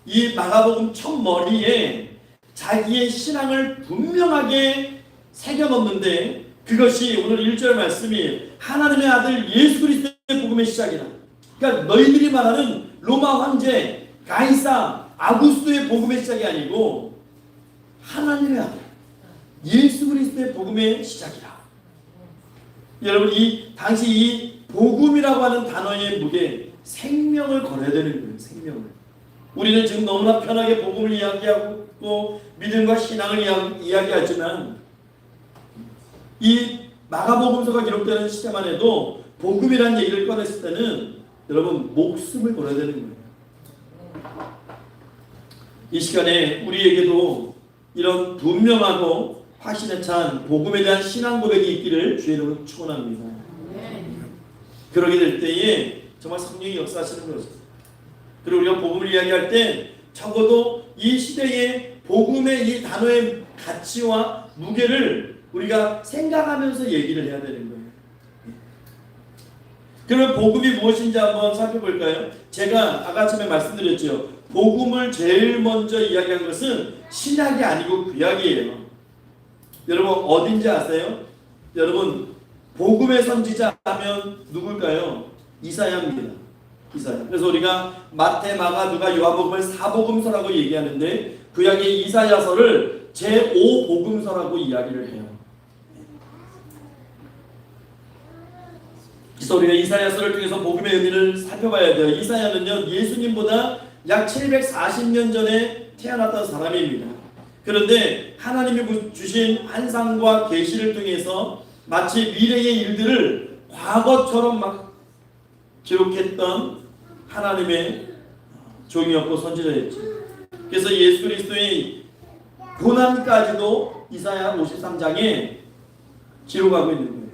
이 마가복음 첫 머리에 자기의 신앙을 분명하게 새겨놓는데, 그것이 오늘 1절 말씀이 하나님의 아들 예수 그리스도의 복음의 시작이다. 그러니까 너희들이 말하는 로마 황제 가이사 아구스토의 복음의 시작이 아니고 하나님의 아들 예수 그리스도의 복음의 시작이라. 여러분 이 당시 이 복음이라고 하는 단어의 무게 생명을 걸어야 되는 거예요. 생명을. 우리는 지금 너무나 편하게 복음을 이야기하고 또 믿음과 신앙을 이야기하지만 이 마가복음서가 기록되는 시대만 해도 복음이라는 얘기를 꺼냈을 때는 여러분 목숨을 걸어야 되는 거예요. 이 시간에 우리에게도 이런 분명하고 확신에 찬 복음에 대한 신앙 고백이 있기를 주의 이름으로 축원합니다. 그러게 될 때에 정말 성령이 역사하시는 거죠. 그리고 우리가 복음을 이야기할 때 적어도 이 시대의 복음의 이 단어의 가치와 무게를 우리가 생각하면서 얘기를 해야 되는 거예요. 그러면 복음이 무엇인지 한번 살펴볼까요? 제가 아까 처음에 말씀드렸죠. 복음을 제일 먼저 이야기한 것은 신약이 아니고 구약이에요. 여러분 어딘지 아세요? 여러분 복음의 선지자 하면 누굴까요? 이사야입니다. 이사야. 그래서 우리가 마태, 마가, 누가, 요한복음을 사복음서라고 얘기하는데 구약의 이사야서를 제5복음서라고 이야기를 해요. 그래서 우리가 이사야서를 통해서 복음의 의미를 살펴봐야 돼요. 이사야는요 예수님보다 약 740년 전에 태어났던 사람입니다. 그런데 하나님이 주신 환상과 계시를 통해서 마치 미래의 일들을 과거처럼 막 기록했던 하나님의 종이었고 선지자였죠. 그래서 예수 그리스도의 고난까지도 이사야 53장에 기록하고 있는 거예요.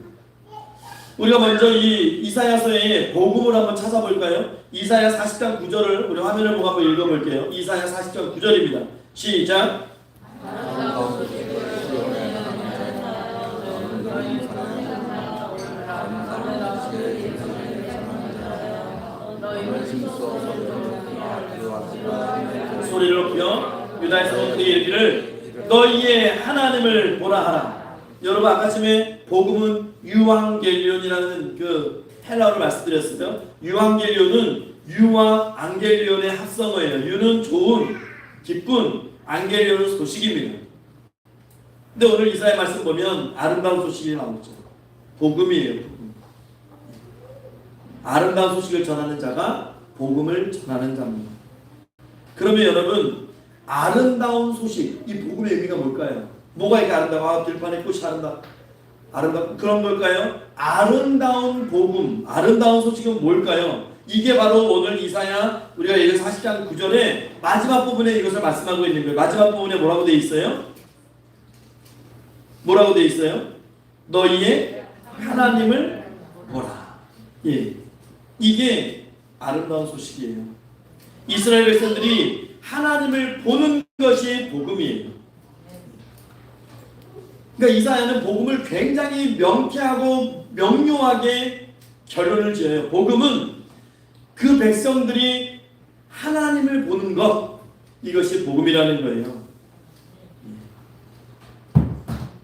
우리가 먼저 이 이사야서의 복음을 한번 찾아볼까요? 이사야 40장 9절을 우리 화면을 보고 한번 읽어볼게요. 이사야 40장 9절입니다. 시작. 소리를 높여 유다에서 그에게 이르기를 너희의 하나님을 보라 하라. 여러분 아까 전에 복음은 유앙겔리온이라는 그 헬라어를 말씀드렸어요. 유앙겔리온은 유와 앙겔리온의 합성어예요. 유는 좋은, 기쁜, 앙겔리온은 소식입니다. 근데 오늘 이사야 말씀 보면 아름다운 소식이 나오죠. 복음이에요. 복음. 아름다운 소식을 전하는 자가 복음을 전하는 자입니다. 그러면 여러분 아름다운 소식, 이 복음의 의미가 뭘까요? 뭐가 이렇게 아름다워? 들판에 꽃이 아름다워 그런 걸까요? 아름다운 복음, 아름다운 소식은 뭘까요? 이게 바로 오늘 이사야 우리가 여기 40장 9절에 마지막 부분에 이것을 말씀하고 있는 거예요. 마지막 부분에 뭐라고 되어 있어요? 뭐라고 되어 있어요? 너희의 하나님을 보라. 예, 이게 아름다운 소식이에요. 이스라엘 백성들이 하나님을 보는 것이 복음이에요. 그러니까 이사야는 복음을 굉장히 명쾌하고 명료하게 결론을 지어요. 복음은 그 백성들이 하나님을 보는 것, 이것이 복음이라는 거예요.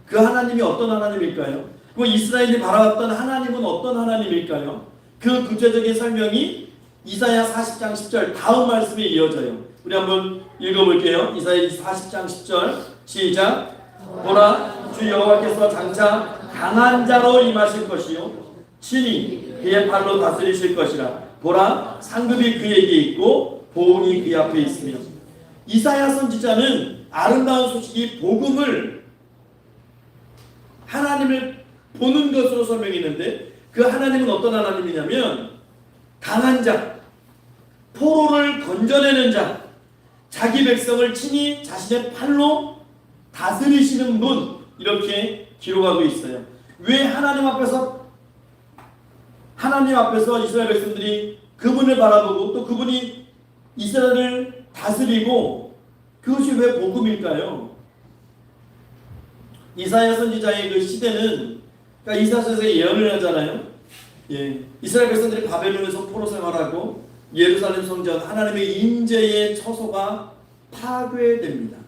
그 하나님이 어떤 하나님일까요? 그 이스라엘이 바라봤던 하나님은 어떤 하나님일까요? 그 구체적인 설명이 이사야 40장 10절 다음 말씀에 이어져요. 우리 한번 읽어볼게요. 이사야 40장 10절 시작. 보라 주 여호와께서 장차 강한 자로 임하실 것이요 친히 그의 팔로 다스리실 것이라. 보라 상급이 그에게 있고 보응이 그 앞에 있으며. 이사야 선지자는 아름다운 소식이 복음을 하나님을 보는 것으로 설명했는데 그 하나님은 어떤 하나님이냐면 강한 자, 포로를 건져내는 자, 자기 백성을 친히 자신의 팔로 다스리시는 분, 이렇게 기록하고 있어요. 왜 하나님 앞에서 이스라엘 백성들이 그분을 바라보고 또 그분이 이스라엘을 다스리고 그것이 왜 복음일까요? 이사야 선지자의 그 시대는 그러니까 이사야서에서 예언을 하잖아요. 예, 이스라엘 백성들이 바벨론에서 포로 생활하고 예루살렘 성전 하나님의 임재의 처소가 파괴됩니다.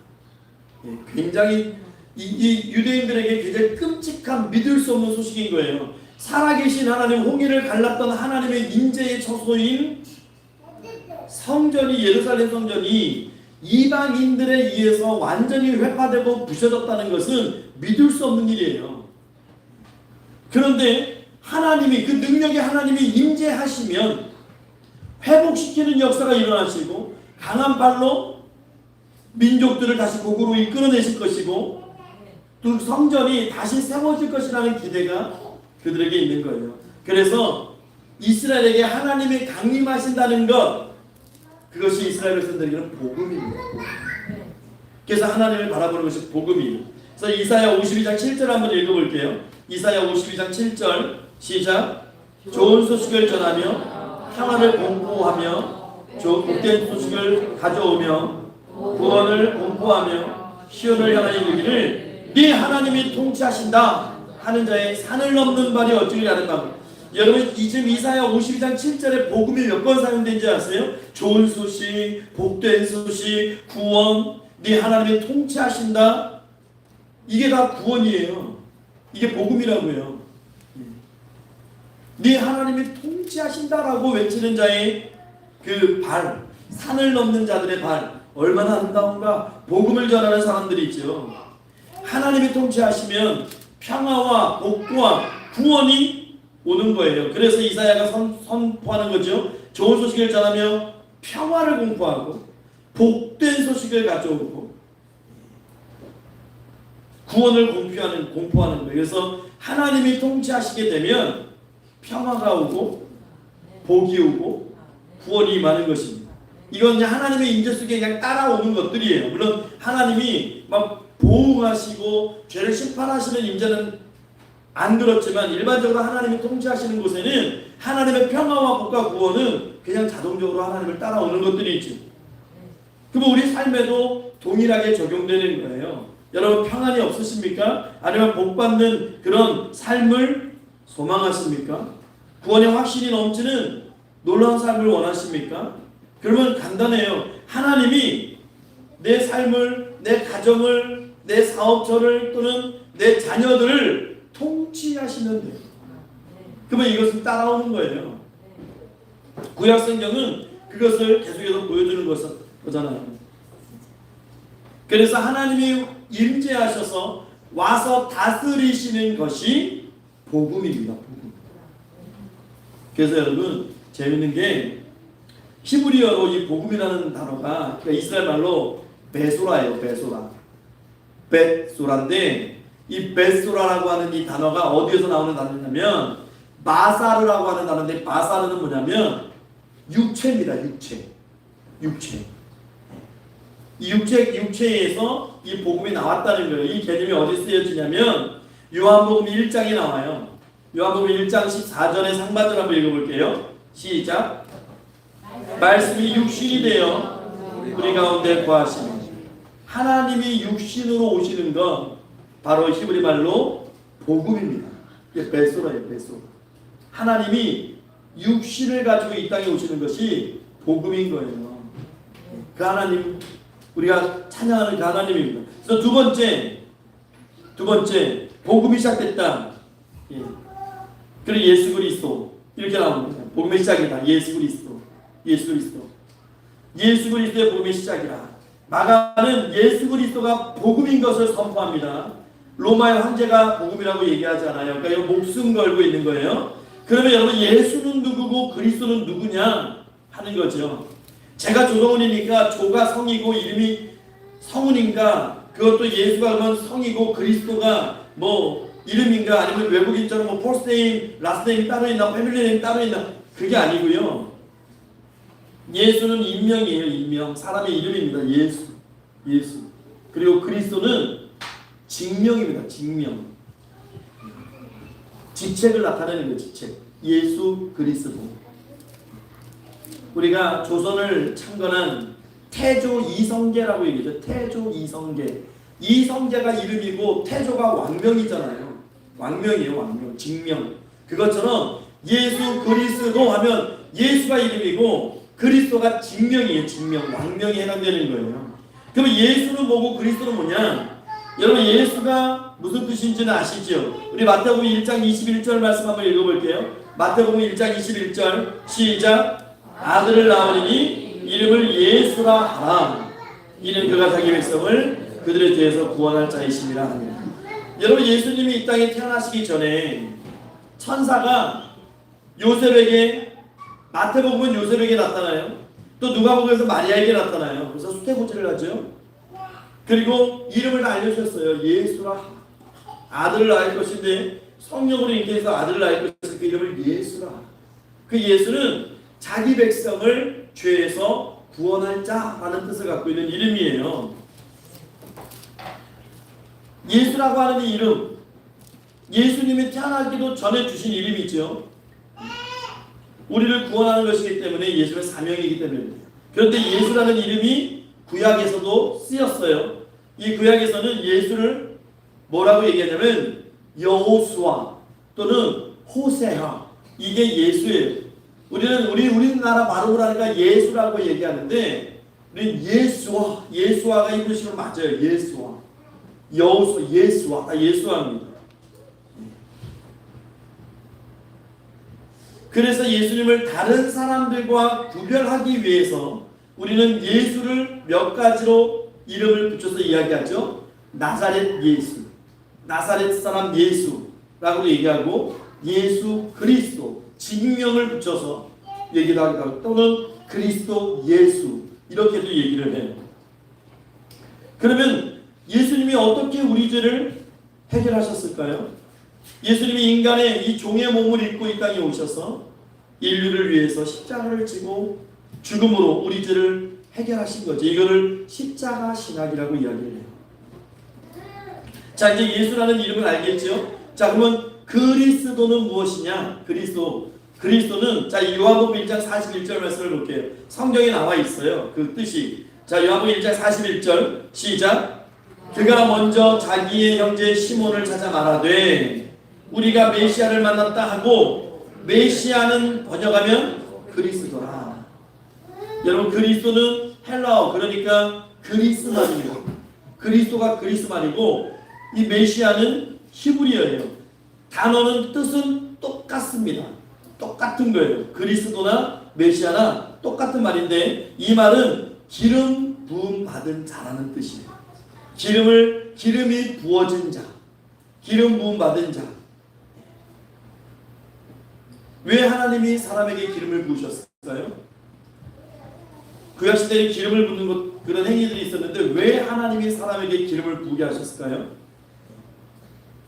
예, 굉장히 이 유대인들에게 굉장히 끔찍한 믿을 수 없는 소식인 거예요. 살아계신 하나님, 홍해를 갈랐던 하나님의 임재의 처소인 성전이 예루살렘 성전이 이방인들에 의해서 완전히 회파되고 부셔졌다는 것은 믿을 수 없는 일이에요. 그런데 하나님이 그 능력의 하나님이 임재하시면 회복시키는 역사가 일어나시고 강한 발로 민족들을 다시 복으로 이끌어내실 것이고 또 성전이 다시 세워질 것이라는 기대가 그들에게 있는 거예요. 그래서 이스라엘에게 하나님이 강림하신다는 것, 그것이 이스라엘 백성들에게는 복음입니다. 그래서 하나님을 바라보는 것이 복음이에요. 그래서 이사야 52장 7절 한번 읽어볼게요. 이사야 52장 7절 시작. 좋은 소식을 전하며 평안을 공포하며 복된 소식을 가져오며 구원을 공포하며 시온을 향하여 이르기를 네 하나님이 통치하신다 하는 자의 산을 넘는 발이 어찌를 아는가. 여러분 지금 이사야 52장 7절에 복음이 몇 번 사용된지 아세요? 좋은 소식, 복된 소식, 구원, 네 하나님이 통치하신다. 이게 다 구원이에요. 이게 복음이라고요. 네 하나님이 통치하신다라고 외치는 자의 그 발, 산을 넘는 자들의 발, 얼마나 아름다운가. 복음을 전하는 사람들이 있죠. 하나님이 통치하시면 평화와 복과 구원이 오는 거예요. 그래서 이사야가 선포하는 거죠. 좋은 소식을 전하며 평화를 공포하고 복된 소식을 가져오고 구원을 공포하는 거예요. 그래서 하나님이 통치하시게 되면 평화가 오고 복이 오고 구원이 임하는 것입니다. 이건 이제 하나님의 임재 속에 그냥 따라오는 것들이에요. 물론 하나님이 막 보응하시고 죄를 심판하시는 임재는 안 그렇지만 일반적으로 하나님이 통치하시는 곳에는 하나님의 평화와 복과 구원은 그냥 자동적으로 하나님을 따라오는 것들이 있죠. 그럼 우리 삶에도 동일하게 적용되는 거예요. 여러분 평안이 없으십니까? 아니면 복받는 그런 삶을 소망하십니까? 구원의 확신이 넘치는 놀라운 삶을 원하십니까? 그러면 간단해요. 하나님이 내 삶을, 내 가정을, 내 사업처를 또는 내 자녀들을 통치하시면 돼요. 그러면 이것은 따라오는 거예요. 구약성경은 그것을 계속해서 보여주는 거잖아요. 그래서 하나님이 임재하셔서 와서 다스리시는 것이 복음입니다. 복음. 그래서 여러분 재밌는 게 히브리어로 이 복음이라는 단어가 그러니까 이스라엘 말로 베소라예요. 베소라인데 이 베소라라고 하는 이 단어가 어디에서 나오는 단어냐면 마사르라고 하는 단어인데 마사르는 뭐냐면 육체입니다. 육체. 이 육체에서 이 복음이 나왔다는 거예요. 이 개념이 어디 쓰여지냐면 요한복음 1장에 나와요. 요한복음 1장 14절의 상반절 한번 읽어볼게요. 시작. 말씀이 육신이 되어 우리 가운데 거하시니 하나님이 육신으로 오시는 건 바로 히브리 말로 복음입니다. 이게 베소라예요. 베소. 하나님이 육신을 가지고 이 땅에 오시는 것이 복음인 거예요. 그 하나님 우리가 찬양하는 그 하나님입니다. 그래서 두 번째 복음이 시작됐다. 예. 그리고 예수 그리스도 이렇게 나옵니다. 복음의 시작이다. 예수 그리스도의 복음의 시작이라. 마가는 예수 그리스도가 복음인 것을 선포합니다. 로마의 황제가 복음이라고 얘기하잖아요. 그러니까 이거 목숨 걸고 있는 거예요. 그러면 여러분 예수는 누구고 그리스도는 누구냐 하는 거죠. 제가 조성훈이니까 조가 성이고 이름이 성훈인가, 그것도 예수가 그러면 성이고 그리스도가 뭐 이름인가, 아니면 외국인처럼 뭐 포스트네임, 라스트네임 따로 있나, 패밀리네임 따로 있나, 그게 아니고요. 예수는 인명이에요. 인명. 사람의 이름입니다. 예수. 그리고 그리스도는 직명입니다. 직명. 직책을 나타내는 거예요. 직책. 예수 그리스도. 우리가 조선을 창건한 태조 이성계라고 얘기하죠. 태조 이성계. 이성계가 이름이고 태조가 왕명이잖아요. 왕명이에요. 왕명. 직명. 그것처럼 예수 그리스도 하면 예수가 이름이고 그리스도가 직명이에요. 직명. 왕명이 해당되는 거예요. 그러면 예수는 뭐고 그리스도는 뭐냐? 여러분 예수가 무슨 뜻인지는 아시죠? 우리 마태복음 1장 21절 말씀 한번 읽어볼게요. 마태복음 1장 21절 시작. 아들을 낳으리니 이름을 예수라 하라. 이는 그가 자기 백성을 그들의 죄에서 구원할 자이심이라 하니라. 여러분, 예수님이 이 땅에 태어나시기 전에 천사가 요셉에게, 마태복음은 요셉에게 나타나요. 또 누가복음에서 마리아에게 나타나요. 그래서 수태고지를 하죠. 그리고 이름을 다 알려주셨어요. 예수라, 아들을 낳을 것인데 성령으로 잉태해서 아들을 낳을 것인데 그 이름을 예수라. 그 예수는 자기 백성을 죄에서 구원할 자라는 뜻을 갖고 있는 이름이에요. 예수라고 하는 이 이름, 예수님이 태어나기도 전에 주신 이름이죠. 우리를 구원하는 것이기 때문에 예수의 사명이기 때문입니다. 그런데 예수라는 이름이 구약에서도 쓰였어요. 이 구약에서는 예수를 뭐라고 얘기하냐면 여호수아 또는 호세아, 이게 예수예요. 우리나라 발음을 하니까 예수라고 얘기하는데 우리는 예수아가 히브리식으로 맞아요. 예수아, 여호수, 예수아, 다 예수아입니다. 그래서 예수님을 다른 사람들과 구별하기 위해서 우리는 예수를 몇 가지로 이름을 붙여서 이야기하죠. 나사렛 예수, 나사렛 사람 예수라고 얘기하고, 예수 그리스도, 직명을 붙여서 얘기도 하기도 하고, 또는 그리스도 예수, 이렇게도 얘기를 해요. 그러면 예수님이 어떻게 우리 죄를 해결하셨을까요? 예수님이 인간의 이 종의 몸을 입고 이 땅에 오셔서 인류를 위해서 십자가를 지고 죽음으로 우리 죄를 해결하신 거죠. 이거를 십자가 신학이라고 이야기를 해요. 자, 이제 예수라는 이름을 알겠죠? 자, 그러면 그리스도는 무엇이냐? 그리스도는, 자, 요한복음 1장 41절 말씀을 볼게요. 성경에 나와 있어요. 그 뜻이. 자, 요한복음 1장 41절 시작. 그가 먼저 자기의 형제 시몬을 찾아 말하되 우리가 메시아를 만났다 하고, 메시아는 번역하면 그리스도라. 여러분, 그리스도는 헬라어, 그러니까 그리스 말입니다. 그리스도가 그리스 말이고, 이 메시아는 히브리어예요. 단어는 뜻은 똑같습니다. 똑같은 거예요. 그리스도나 메시아나 똑같은 말인데, 이 말은 기름 부음 받은 자라는 뜻이에요. 기름이 부어진 자, 기름 부음 받은 자. 왜 하나님이 사람에게 기름을 부으셨을까요? 구약 시대에 기름을 붓는 그런 행위들이 있었는데 왜 하나님이 사람에게 기름을 부게 하셨을까요?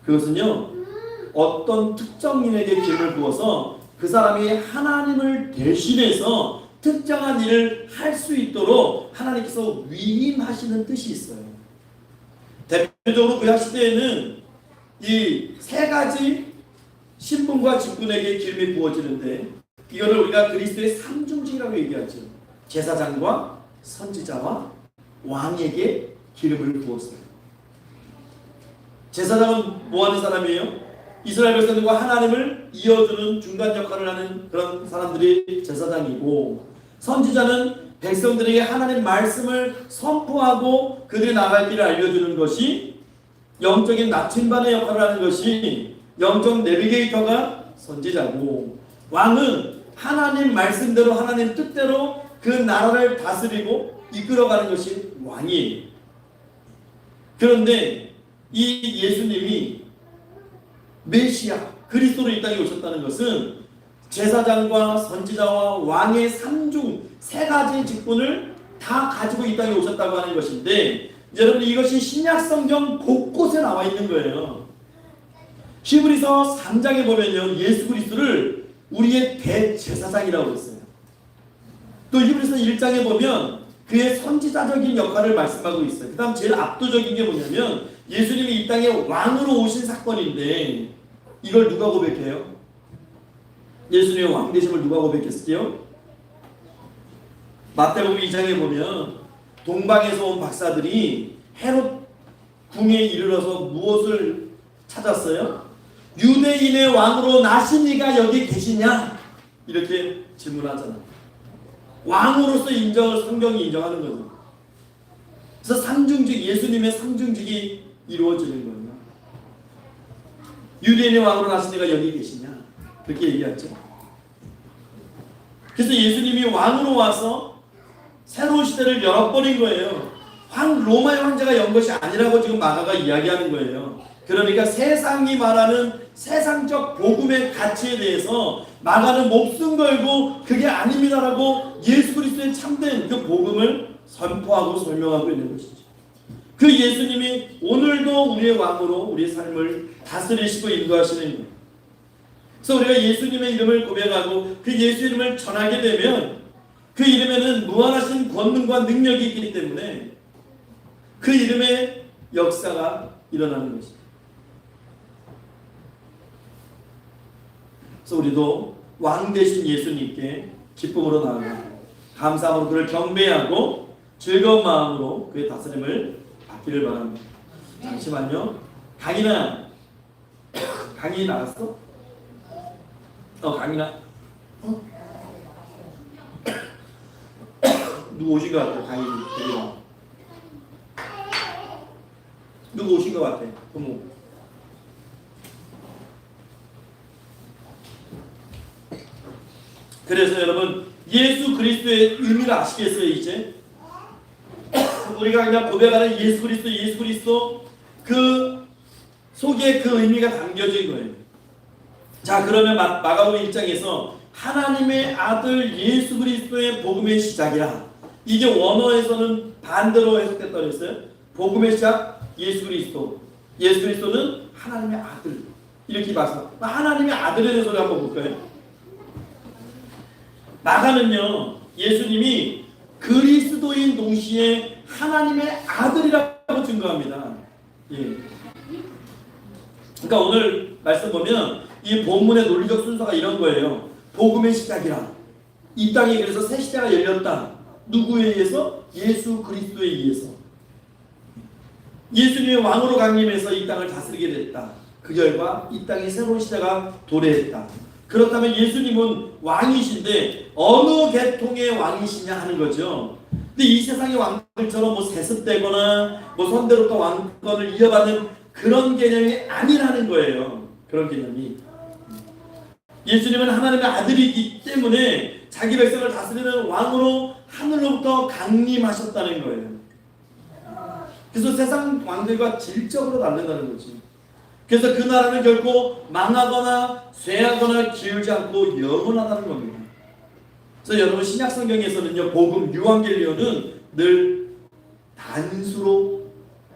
그것은요, 어떤 특정인에게 기름을 부어서 그 사람이 하나님을 대신해서 특정한 일을 할 수 있도록 하나님께서 위임하시는 뜻이 있어요. 대표적으로 구약 시대에는 이 세 가지 신분과 직분에게 기름이 부어지는데, 이거를 우리가 그리스도의 삼중직이라고 얘기하죠. 제사장과 선지자와 왕에게 기름을 부었어요. 제사장은 뭐 하는 사람이에요? 이스라엘 백성들과 하나님을 이어주는 중간 역할을 하는 그런 사람들이 제사장이고, 선지자는 백성들에게 하나님 말씀을 선포하고 그들이 나갈 길을 알려주는 것이, 영적인 나침반의 역할을 하는 것이 영적 내비게이터가 선지자고, 왕은 하나님 말씀대로 하나님 뜻대로 그 나라를 다스리고 이끌어가는 것이 왕이에요. 그런데 이 예수님이 메시아 그리스도로 이 땅에 오셨다는 것은 제사장과 선지자와 왕의 삼중 세 가지 직분을 다 가지고 이 땅에 오셨다고 하는 것인데, 여러분, 이것이 신약 성경 곳곳에 나와 있는 거예요. 히브리서 3장에 보면요, 예수 그리스도를 우리의 대제사장이라고 했어요. 또 히브리서 1장에 보면 그의 선지자적인 역할을 말씀하고 있어요. 그 다음 제일 압도적인 게 뭐냐면 예수님이 이 땅에 왕으로 오신 사건인데, 이걸 누가 고백해요? 예수님의 왕 되심을 누가 고백했을게요? 마태복음 2장에 보면 동방에서 온 박사들이 헤롯 궁에 이르러서 무엇을 찾았어요? 유대인의 왕으로 나신 이가 여기 계시냐? 이렇게 질문하잖아요. 왕으로서 성경이 인정하는 거죠. 그래서 상중직, 예수님의 상중직이 이루어지는 거예요. 유대인의 왕으로 나신 이가 여기 계시냐? 그렇게 얘기하죠. 그래서 예수님이 왕으로 와서 새로운 시대를 열어버린 거예요. 로마의 황제가 연 것이 아니라고 지금 마가가 이야기하는 거예요. 그러니까 세상이 말하는 세상적 복음의 가치에 대해서 마가는 목숨 걸고 그게 아닙니다라고 예수 그리스도의 참된 그 복음을 선포하고 설명하고 있는 것이죠. 그 예수님이 오늘도 우리의 왕으로 우리의 삶을 다스리시고 인도하시는 거예요. 그래서 우리가 예수님의 이름을 고백하고 그 예수 이름을 전하게 되면 그 이름에는 무한하신 권능과 능력이 있기 때문에 그 이름의 역사가 일어나는 것입니다. 그래서 우리도 왕 되신 예수님께 기쁨으로 나아가고 감사함으로 그를 경배하고 즐거운 마음으로 그의 다스림을 받기를 바랍니다. 잠시만요. 강인아, 강인이 나갔어? 강인아, 누구 오신 것 같아? 강인이 데리고. 누구 오신 것 같아? 부모. 그래서 여러분 예수 그리스도의 의미를 아시겠어요? 이제 우리가 그냥 고백하는 예수 그리스도 그 속에 그 의미가 담겨진 거예요. 자, 그러면 마가복음 1장에서 하나님의 아들 예수 그리스도의 복음의 시작이라, 이게 원어에서는 반대로 해석됐다고 했어요. 복음의 시작 예수 그리스도, 예수 그리스도는 하나님의 아들, 이렇게 봐서 하나님의 아들에 대해서 한번 볼까요? 마가는요, 예수님이 그리스도인 동시에 하나님의 아들이라고 증거합니다. 예. 그러니까 오늘 말씀 보면 이 본문의 논리적 순서가 이런 거예요. 복음의 시작이라, 이 땅에 그래서 새 시대가 열렸다. 누구에 의해서? 예수 그리스도에 의해서. 예수님의 왕으로 강림해서 이 땅을 다스리게 됐다. 그 결과 이 땅에 새로운 시대가 도래했다. 그렇다면 예수님은 왕이신데 어느 계통의 왕이시냐 하는 거죠. 근데 이 세상의 왕들처럼 뭐 세습되거나 뭐 선대로부터 왕권을 이어받는 그런 개념이 아니라는 거예요. 그런 개념이. 예수님은 하나님의 아들이기 때문에 자기 백성을 다스리는 왕으로 하늘로부터 강림하셨다는 거예요. 그래서 세상 왕들과 질적으로 다르다는 거지. 그래서 그 나라는 결코 망하거나 쇠하거나 기울지 않고 영원하다는 겁니다. 그래서 여러분 신약 성경에서는요, 복음 유앙겔리온은 늘 단수로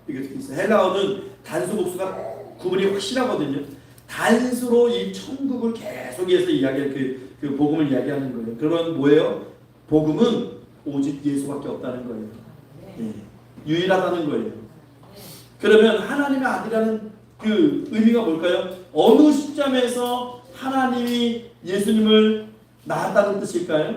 이렇게 되어 있어요. 헬라어는 단수 복수가 구분이 확실하거든요. 단수로 이 천국을 계속해서 이야기할 그 복음을 이야기하는 거예요. 그건 뭐예요? 복음은 오직 예수밖에 없다는 거예요. 예, 유일하다는 거예요. 그러면 하나님의 아들이라는 그 의미가 뭘까요? 어느 시점에서 하나님이 예수님을 낳았다는 뜻일까요?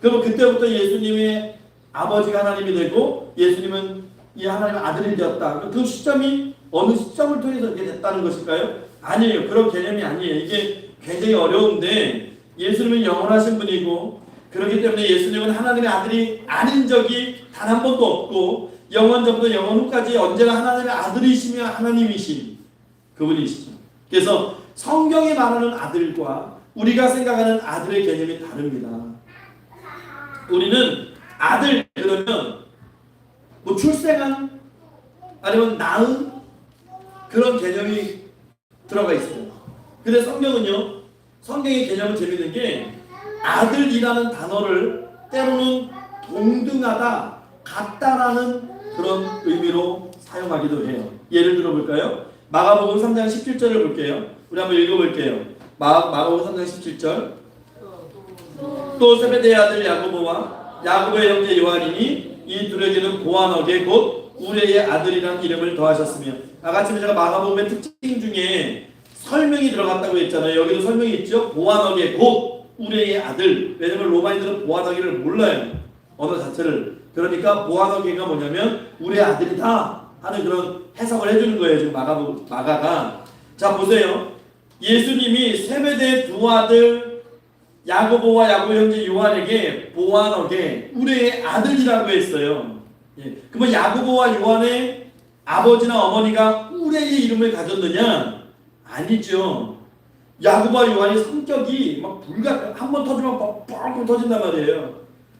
그럼 그때부터 예수님의 아버지가 하나님이 되고 예수님은 이 하나님의 아들이 되었다. 그 시점이 어느 시점을 통해서 이렇게 됐다는 것일까요? 아니에요. 그런 개념이 아니에요. 이게 굉장히 어려운데 예수님은 영원하신 분이고 그렇기 때문에 예수님은 하나님의 아들이 아닌 적이 단 한 번도 없고 영원 전부터 영원 후까지 언제나 하나님의 아들이시며 하나님이신 그분이시죠. 그래서 성경이 말하는 아들과 우리가 생각하는 아들의 개념이 다릅니다. 우리는 아들 그러면 뭐 출생한 아니면 낳은 그런 개념이 들어가 있어요. 근데 성경은요, 성경의 개념은 재밌는 게 아들이라는 단어를 때로는 동등하다, 같다라는 그런 의미로 사용하기도 해요. 예를 들어 볼까요? 마가복음 3장 17절을 볼게요. 우리 한번 읽어볼게요. 마가복음 3장 17절. 또 세베대의 아들 야고보와 야고보의 형제 요한이니 이 둘에게는 보아너게 곧 우레의 아들이라는 이름을 더하셨으며, 아까 제가 마가복음의 특징 중에 설명이 들어갔다고 했잖아요. 여기도 설명이 있죠. 보아너게 곧 우레의 아들. 왜냐면 로마인들은 보아너게를 몰라요, 언어 자체를. 그러니까 보아너게가 뭐냐면 우리의 아들이다 하는 그런 해석을 해주는 거예요. 지금 마가가. 자 보세요. 예수님이 세베대의 두 아들 야고보와 야고보 형제 요한에게 보아너게 우리의 아들이라고 했어요. 예. 그러면 야고보와 요한의 아버지나 어머니가 우레의 이름을 가졌느냐? 아니죠. 야고보와 요한의 성격이 막 한번 터지면 뻥뻥 터진단 말이에요.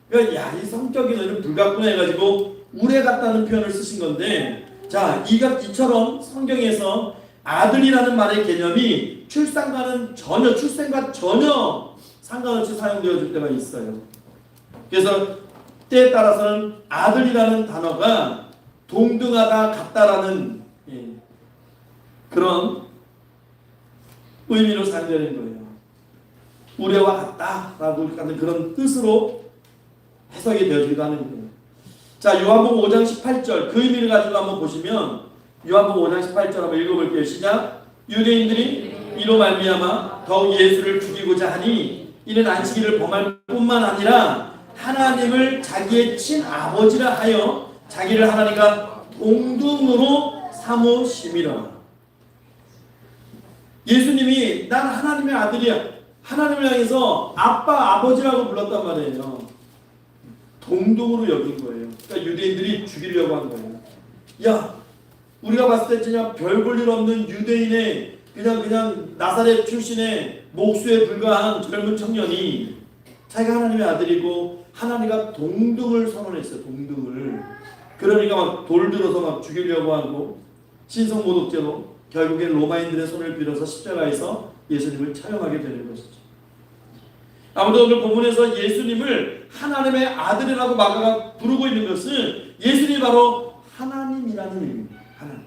그러니까 야, 이 성격이 너는 불같구나 해가지고 우레 같다는 표현을 쓰신 건데, 자, 이처럼 성경에서 아들이라는 말의 개념이 출생과 전혀 상관없이 사용되어질 때가 있어요. 그래서 때에 따라서는 아들이라는 단어가 동등하다, 같다라는 그런 의미로 사용되는 거예요. 우레와 같다라고 하는 그런 뜻으로 해석이 되어지기도 하는 거예요. 자, 요한복음 5장 18절 그 의미를 가지고 한번 보시면 요한복음 5장 18절 한번 읽어볼게요. 시작. 유대인들이 이로 말미암아 더욱 예수를 죽이고자 하니 이는 안식일을 범할 뿐만 아니라 하나님을 자기의 친아버지라 하여 자기를 하나님과 동등으로 삼으심이라. 예수님이 난 하나님의 아들이야, 하나님을 향해서 아빠, 아버지라고 불렀단 말이에요. 동등으로 여긴 거예요. 그러니까 유대인들이 죽이려고 한 거예요. 야, 우리가 봤을 때 그냥 별 볼 일 없는 유대인의 그냥 나사렛 출신의 목수에 불과한 젊은 청년이 자기가 하나님의 아들이고 하나님과 동등을 선언했어요. 동등을. 그러니까 막 돌 들어서 막 죽이려고 하고 신성모독죄로 결국엔 로마인들의 손을 빌어서 십자가에서 예수님을 처형하게 되는 것이죠. 아무튼 오늘 본문에서 예수님을 하나님의 아들이라고 마가가 부르고 있는 것은 예수님이 바로 하나님이라는 의미입니다. 하나님.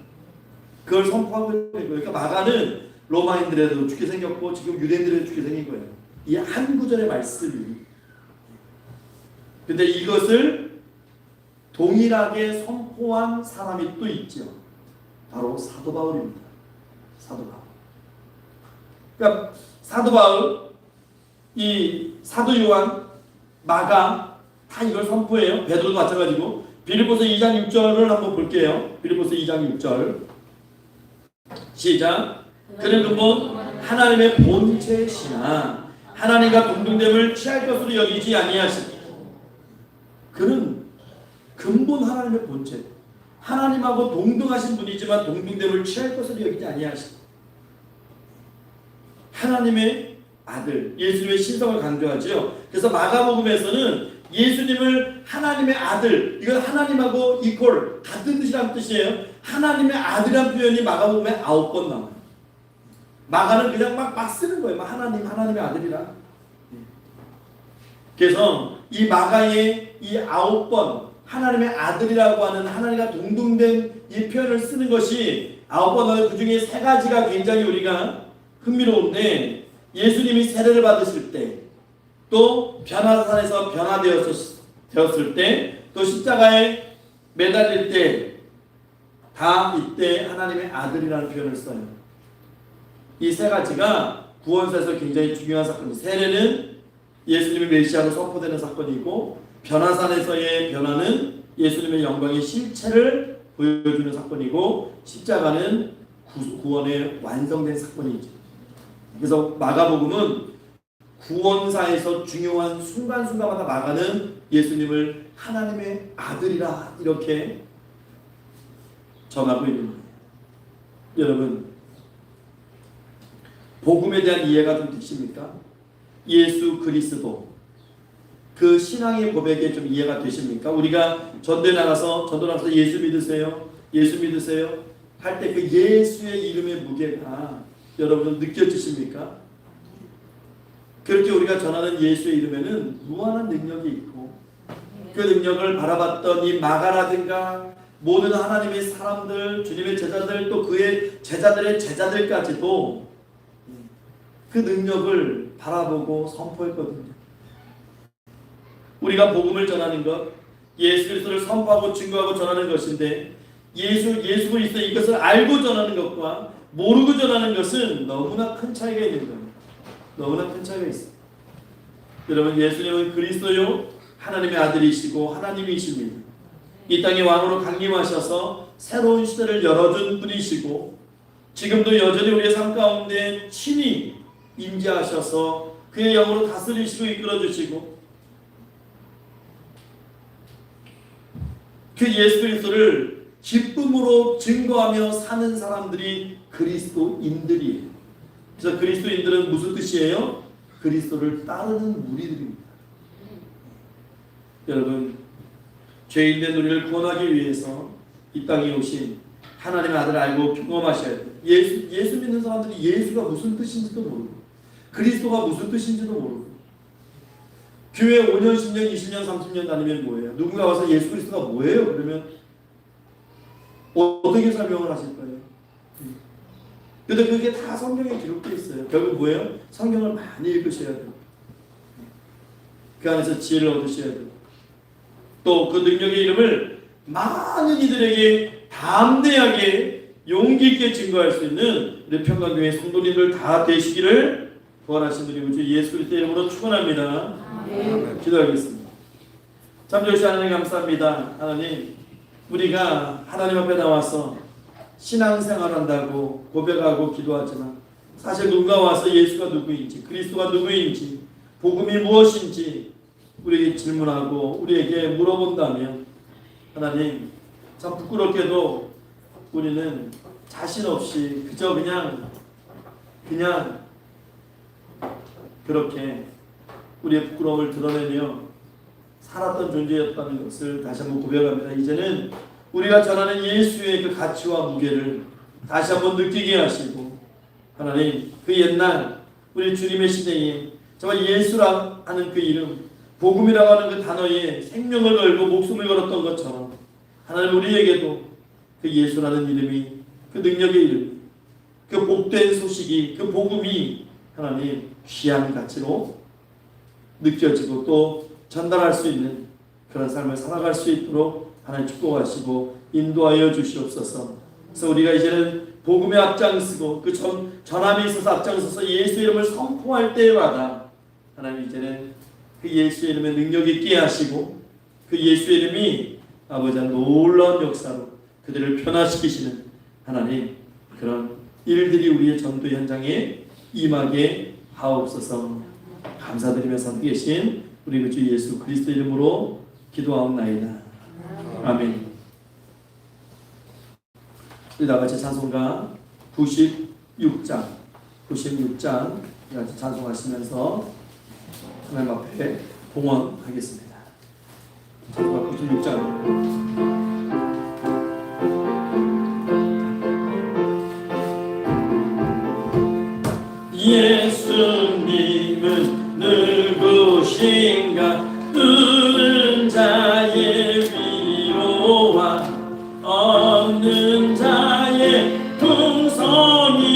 그걸 선포하고 있는 거예요. 그러니까 마가는 로마인들에도 죽게 생겼고 지금 유대인들에도 죽게 생긴 거예요. 이 한 구절의 말씀이. 근데 이것을 동일하게 선포한 사람이 또 있죠. 바로 사도 바울입니다. 사도 바울. 그러니까 사도 바울, 이 사도 요한, 마가 다 이걸 선포해요. 베드로도 마찬가지고. 빌립보서 2장 6절을 한번 볼게요. 빌립보서 2장 6절. 시작. 그는 근본 하나님의 본체시나 하나님과 동등됨을 취할 것으로 여기지 아니하시니. 그는 근본 하나님의 본체, 하나님하고 동등하신 분이지만 동등됨을 취할 것으로 여기지 아니하시니. 하나님의 아들, 예수님의 신성을 강조하죠. 그래서 마가복음에서는 예수님을 하나님의 아들, 이건 하나님하고 이퀄 같은 뜻이라는 뜻이에요. 하나님의 아들이라는 표현이 마가복음에 9번 나와요. 마가는 그냥 막 쓰는 거예요. 하나님의 아들이라. 그래서 이 마가의 이 9번 하나님의 아들이라고 하는 하나님과 동등된 이 표현을 쓰는 것이 9번 나와요. 그 중에 3가지가 굉장히 우리가 흥미로운데, 예수님이 세례를 받으실 때, 또 변화산에서 변화되었을 때, 또 십자가에 매달릴 때, 다 이때 하나님의 아들이라는 표현을 써요. 이 3가지가 구원사에서 굉장히 중요한 사건입니다. 세례는 예수님의 메시아로 선포되는 사건이고, 변화산에서의 변화는 예수님의 영광의 실체를 보여주는 사건이고, 십자가는 구원의 완성된 사건이죠. 그래서 마가복음은 구원사에서 중요한 순간순간마다 마가는 예수님을 하나님의 아들이라 이렇게 전하고 있는 거예요. 여러분, 복음에 대한 이해가 좀 되십니까? 예수 그리스도, 그 신앙의 고백에 좀 이해가 되십니까? 우리가 전도에 나가서 예수 믿으세요, 예수 믿으세요 할 때 그 예수의 이름의 무게가 여러분 느껴지십니까? 그렇게 우리가 전하는 예수의 이름에는 무한한 능력이 있고, 그 능력을 바라봤던 이 마가라든가 모든 하나님의 사람들, 주님의 제자들, 또 그의 제자들의 제자들까지도 그 능력을 바라보고 선포했거든요. 우리가 복음을 전하는 것, 예수 그리스도를 선포하고 증거하고 전하는 것인데, 예수 그리스도 이것을 알고 전하는 것과 모르고 전하는 것은 너무나 큰 차이가 있는 거예요. 너무나 큰 차이가 있어요. 여러분, 예수님은 그리스도요, 하나님의 아들이시고 하나님이십니다. 이 땅의 왕으로 강림하셔서 새로운 시대를 열어준 분이시고, 지금도 여전히 우리의 삶 가운데 친히 임재하셔서 그의 영으로 다스리시고 이끌어주시고, 그 예수 그리스도를 기쁨으로 증거하며 사는 사람들이 그리스도인들이에요. 그래서 그리스도인들은 무슨 뜻이에요? 그리스도를 따르는 무리들입니다. 여러분, 죄인된 우리를 구원하기 위해서 이 땅에 오신 하나님의 아들을 알고 경험하셔야 돼요. 예수 믿는 사람들이 예수가 무슨 뜻인지도 모르고 그리스도가 무슨 뜻인지도 모르고 교회 5년, 10년, 20년, 30년 다니면 뭐예요? 누군가 와서 예수 그리스도가 뭐예요? 그러면 어떻게 설명을 하실 거예요? 근데 그게 다 성경에 기록되어 있어요. 결국 뭐예요? 성경을 많이 읽으셔야 돼요. 그 안에서 지혜를 얻으셔야 돼요. 또 그 능력의 이름을 많은 이들에게 담대하게 용기 있게 증거할 수 있는 우리 평강교회 성도님들 다 되시기를 구원하신 우리 구주 예수 그리스도의 이름으로 축원합니다. 기도하겠습니다. 참 좋으신 하나님 감사합니다. 하나님, 우리가 하나님 앞에 나와서 신앙생활 한다고 고백하고 기도하지만 사실 누가 와서 예수가 누구인지 그리스도가 누구인지 복음이 무엇인지 우리에게 질문하고 우리에게 물어본다면 하나님, 참 부끄럽게도 우리는 자신 없이 그저 그냥 그렇게 우리의 부끄러움을 드러내며 살았던 존재였다는 것을 다시 한번 고백합니다. 이제는 우리가 전하는 예수의 그 가치와 무게를 다시 한번 느끼게 하시고 하나님, 그 옛날 우리 주님의 시대에 정말 예수라 하는 그 이름, 복음이라고 하는 그 단어에 생명을 걸고 목숨을 걸었던 것처럼 하나님, 우리에게도 그 예수라는 이름이, 그 능력의 이름, 그 복된 소식이, 그 복음이 하나님 귀한 가치로 느껴지고 또 전달할 수 있는 그런 삶을 살아갈 수 있도록 하나님 축복하시고 인도하여 주시옵소서. 그래서 우리가 이제는 복음에 앞장서고 그 전함에 있어서 앞장서서 예수 이름을 선포할 때마다 하나님, 이제는 그 예수 이름의 능력 있게 하시고 그 예수 이름이 아버지의 놀라운 역사로 그들을 변화시키시는 하나님, 그런 일들이 우리의 전도 현장에 임하게 하옵소서. 감사드리면서 함께 계신 우리 주 예수 그리스도 이름으로 기도하옵나이다. 아멘. 우리 다같이 찬송가 96장 같이 찬송하시면서 하나님 앞에 봉헌하겠습니다. 찬송가 96장. 예수님은 누구신가? 의는 자의 위로와 없는 자의 풍성이며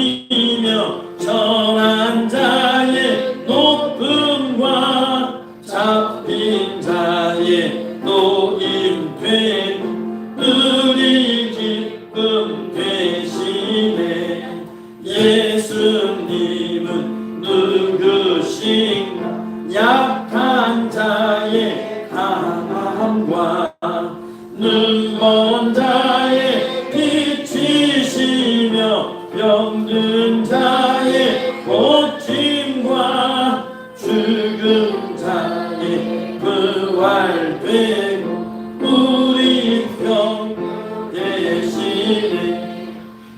전한 자의 높음과 잡힌 자의 노임되 우리 기쁨 되시네. 예수님은 누구신가? 약한 자의 강함과 눈먼 자의 빛이시며 병든 자의 고침과 죽은 자의 부활되고 우리 병 대신에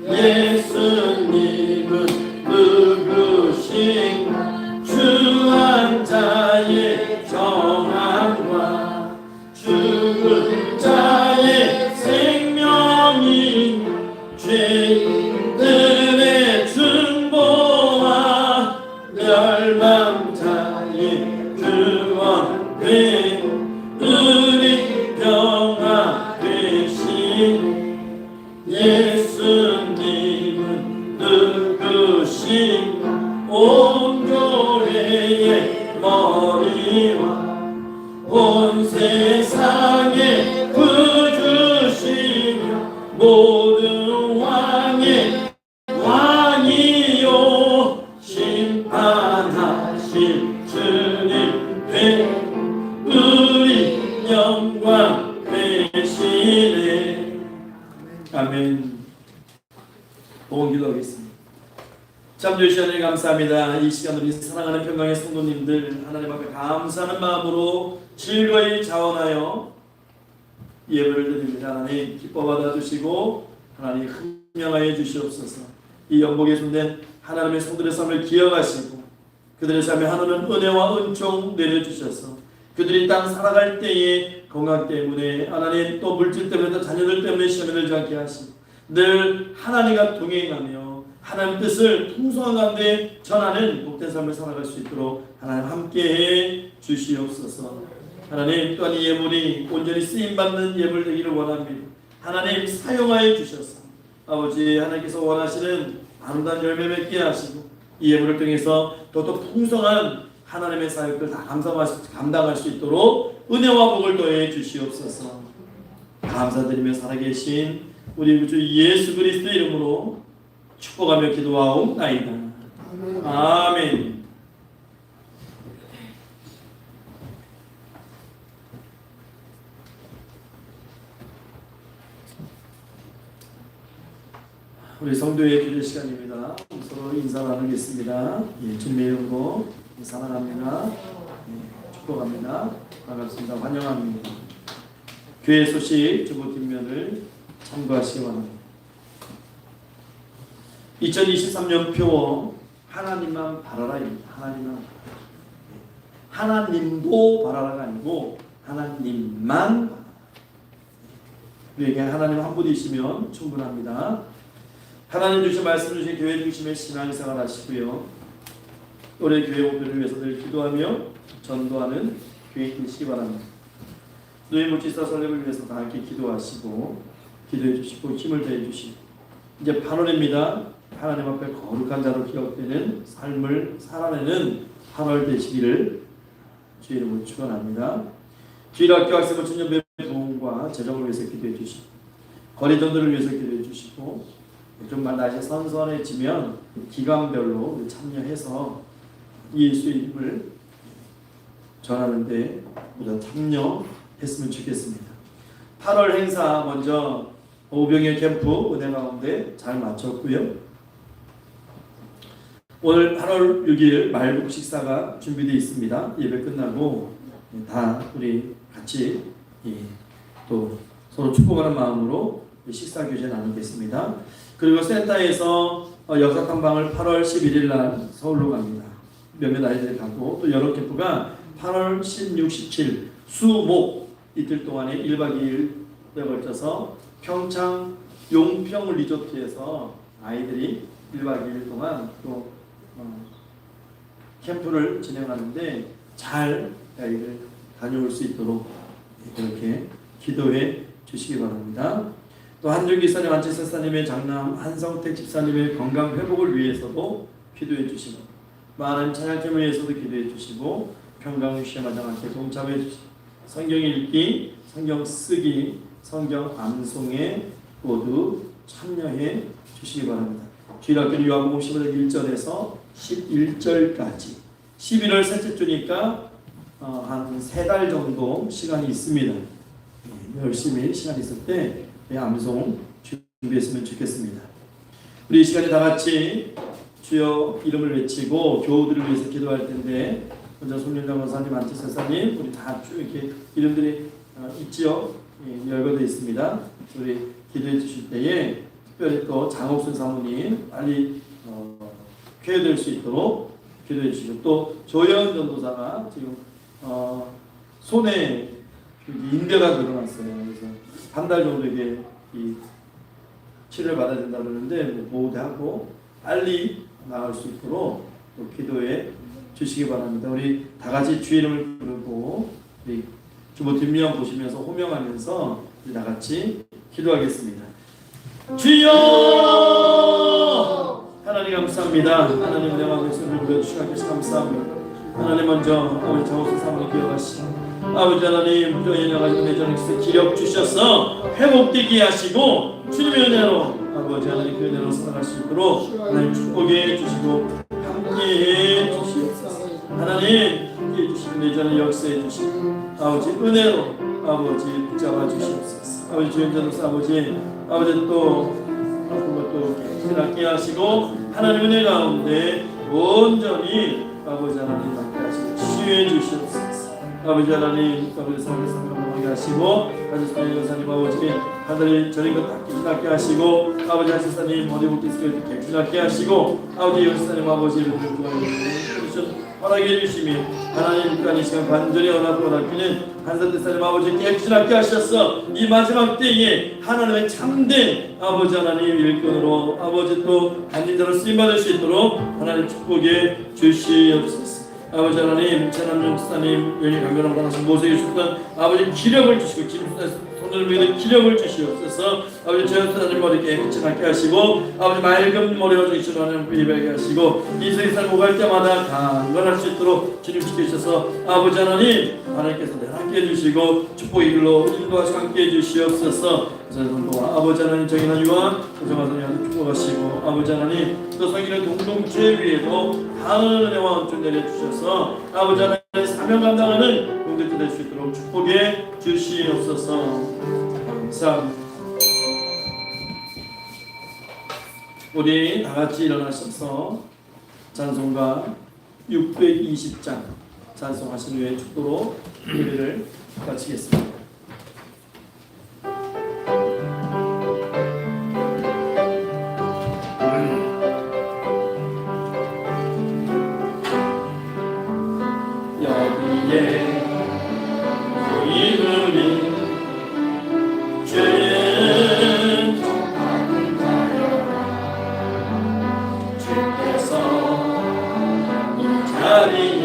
예수님은 누구신가? 주한 자의 정함과 죽은 자의 생명이 죄인들의 중보와 멸망자의 구원되고 우리 평화 되신 예수님은 누구신가? 온 교회의 머리와 온 세상의 구주시며 모든 왕의 왕이요 심판하실 주님 되 우리 영광 되시네. 아멘. 복음 기도하겠습니다. 참 좋으신 하나님 감사합니다. 이 시간 우리 사랑하는 평강의 성도님들 하나님 앞에 감사하는 마음으로 즐거이 자원하여 예배를 드립니다. 하나님 기뻐 받아주시고 하나님 흠명하여 주시옵소서. 이 영복에 손댄 하나님의 성도들의 삶을 기억하시고 그들의 삶에 하나님 은혜와 은총 내려주셔서 그들이 땅 살아갈 때에 건강 때문에 하나님 또 물질 때문에 또 자녀들 때문에 시험에 들지 않게 하시고 늘 하나님과 동행하며 하나님 뜻을 풍성한 가운데 전하는 복된 삶을 살아갈 수 있도록 하나님 함께해 주시옵소서. 하나님 또한 이 예물이 온전히 쓰임받는 예물 되기를 원합니다. 하나님 사용하여 주셔서 아버지 하나님께서 원하시는 아름다운 열매 맺게 하시고 이 예물을 통해서 더더 풍성한 하나님의 사역을 다 감당할 수 있도록 은혜와 복을 더해 주시옵소서. 감사드리며 살아계신 우리 주 예수 그리스도의 이름으로 축복하며 기도하옵나이다. 아멘. 우리 성도의 기도 시간입니다. 서로 인사 나누겠습니다. 주님의 이름으로 사랑합니다. 축복합니다. 반갑습니다. 환영합니다. 교회 소식 주보 뒷면을 참고하시기 바랍니다. 2023년 표어 하나님만 바라라입니다. 하나님도 바라라가 아니고 하나님만 바라라. 우리에게 하나님 한 분이시면 충분합니다. 하나님 주신 말씀 주신 교회 중심의 신앙생활 하시고요. 올해 교회 오늘을 위해서 늘 기도하며 전도하는 교회 되시기 바랍니다. 노예 목지사 설립을 위해서 다 함께 기도하시고 기도해 주시고 힘을 더해 주시고 이제 8월입니다. 하나님 앞에 거룩한 자로 기억되는 삶을 살아내는 8월 되시기를 주의 이름으로 축원합니다. 주일학교 학생부 청년배 부흥과 재정을 위해서 기도해 주시고 거리 전도를 위해서 기도해 주시고 좀 날씨 선선해지면 기간별로 참여해서 예수의 이름을 전하는데 모두 참여했으면 좋겠습니다. 8월 행사 먼저 오병의 캠프 은혜 가운데 잘 마쳤고요. 오늘 8월 6일 말국 식사가 준비되어 있습니다. 예배 끝나고 다 우리 같이 또 서로 축복하는 마음으로 식사 교제 나누겠습니다. 그리고 센터에서 역사 탐방을 8월 11일 날 서울로 갑니다. 몇몇 아이들이 가고 또 여러 캠프가 8월 16, 17 수목 이틀 동안에 1박 2일에 걸쳐서 평창 용평 리조트에서 아이들이 1박 2일 동안 또 캠프를 진행하는데 잘 아이들 다녀올 수 있도록 그렇게 기도해 주시기 바랍니다. 또 한준 기사님, 안치선 사님의 장남 한성택 집사님의 건강 회복을 위해서도 기도해 주시고 많은 찬양팀을 위해서도 기도해 주시고 평강 시험하장 함께 동참해 주시고 성경 읽기, 성경 쓰기, 성경 암송에 모두 참여해 주시기 바랍니다. 주일학교 요한복음 15장 1절에서 11절까지 11월 셋째 주니까 한 3달 정도 시간이 있습니다. 열심히 시간 있을 때 암송 준비했으면 좋겠습니다. 우리 이 시간에 다 같이 주여 이름을 외치고 교우들을 위해서 기도할 텐데 먼저 송윤정 권사님, 안치선 사님 우리 다 쭉 이렇게 이름들이 있지요. 열거되어 있습니다. 우리 기도해 주실 때에 특별히 또 장옥순 사모님 빨리 쾌유될 수 있도록 기도해 주시고 또 조영 전도사가 지금 손에 인대가 늘어났어요. 그래서 한 달 정도 이게 치료를 받아야 된다 그러는데 보호대하고 빨리 나을 수 있도록 또 기도해 주시기 바랍니다. 우리 다 같이 주의 이름을 부르고 우리 주보 뒷면 보시면서 호명하면서 우리 다 같이 기도하겠습니다. 주여! 하나님 감사합니다. 하나님 내 마음에 손을 불러주시고 감사합니다. 하나님 먼저 아버지 장호수 사모님 기억하시고 아버지 하나님 또 연약하신 내전에서 기력 주셔서 회복되게 하시고 주님의 은혜로 아버지 하나님 그 은혜로 살아갈 수 있도록 하나님 축복해 주시고 함께해 주시옵소서. 하나님 함께해 주시고 내전에 역사해 주시고 아버지 은혜로 아버지 붙잡아 주시옵소서. 아버지 주연자로서 아버지 또 앞으로 또 힘나게 하시고 하나님 은혜 가운데 온전히 아버지 하나님 함께 하시고 치유해 주시옵소서. 아버지 하나님 아버지 삶을 살아가게 하시고 하나님 여사님 아버지 하늘이 저리 낫게 하시고 아버지 하시사님 어디 못 있을 때 개피낫게 하시고 아버지 여사님 아버지를 구하시고 허락해 주시며 하나님 이 시간 간절히 허락하시는 한산대사님 아버지 깨끗하게 하셔서 이 마지막 때에 하나님의 참된 아버지 하나님 일꾼으로 아버지 또 한인자로 쓰임받을 수 있도록 하나님 축복해 주시옵소서. 아버지 하나님 최남용 목사님 연희 강변을 받아서 모세에 주셨던 아버지 기력을 주시고 손을 믿는 기력을 주시옵소서. 아버지 최연사님 머리 깨끗이 낫게 하시고 아버지 맑은 머리와 주시는 하나님 비배게 하시고 이 세상 오갈 때마다 강건할 수 있도록 주님 지키셔서 아버지 하나님 하나님께서 늘 함께 해주시고 축복의 길로 인도하시고 함께 해주시옵소서. 성도와 아버지 하나님 정인한 유아 정화선이 축복하시고 아버지 하나님 또 성인의 공동체 위에도 하늘의 은총 내려주셔서 아버지 하나님 사명 감당하는 공동체 될 수 있도록 축복해 주시옵소서. 감사합니다. 우리 다같이 일어나셔서 찬송가 620장 찬송하신 후에 축도로 예배를 마치겠습니다. 여기에 보이는 죄는 주께서 이 자리에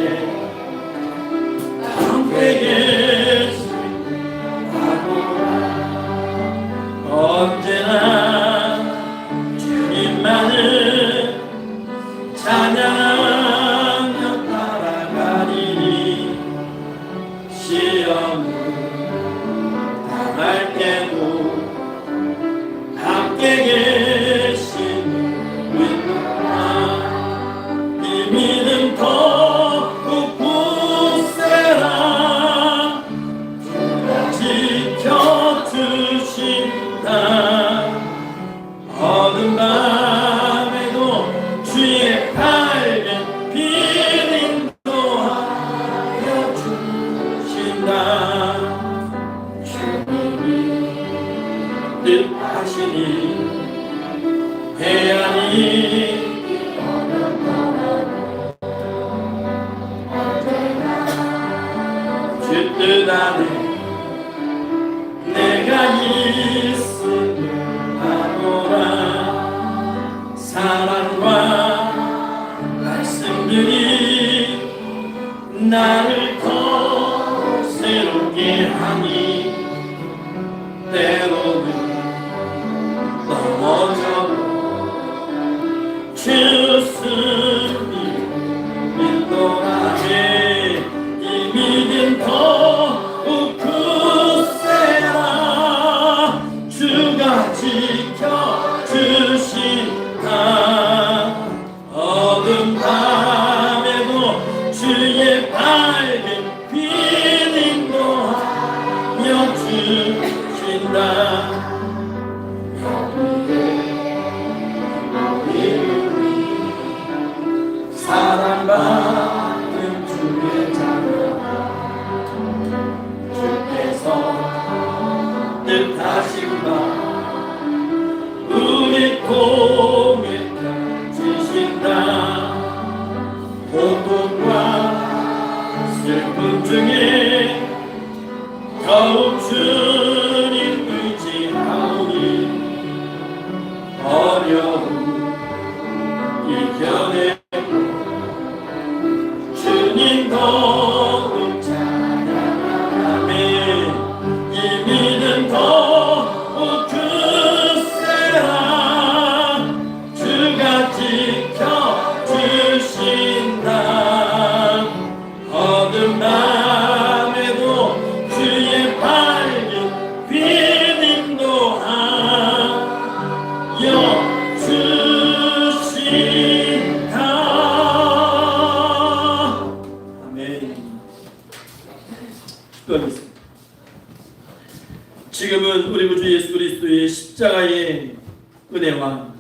함께 계시고 언제나 주님만을 찬양하며 따라가리니 시험을 당할 때도 함께 계시는 믿노라. 이 믿음 더욱 굳세라. 주가 지켜주신다. 어두운 밤에도 주의 밝은 빛 인도하여 주신다. 주님이 뜻하시니 해안이 주 뜻 안에 내가 있으노라. 사랑과 말씀들이 나를 더 새롭게 하니 때로는 넘어져도 주스님 믿노라네. 이 믿음 더욱 굳세라. 주가 지켜주신다. 어두운 밤에도 주의 밝은 빛 인도하여 주신다. 사랑받는 주의 자녀 주께서 뜻하신 바 우리 통해 주신다. 고통과 슬픔 중에 더욱 주님 의지하오니 어려움 이겨내 주님 더욱 찬양하네. 이 믿음 더욱 굳세라. 주가 지켜주신다. 어두운 밤에도 주의 밝은 빛 인도하여 지금은 우리 구주 예수 그리스도의 십자가의 은혜와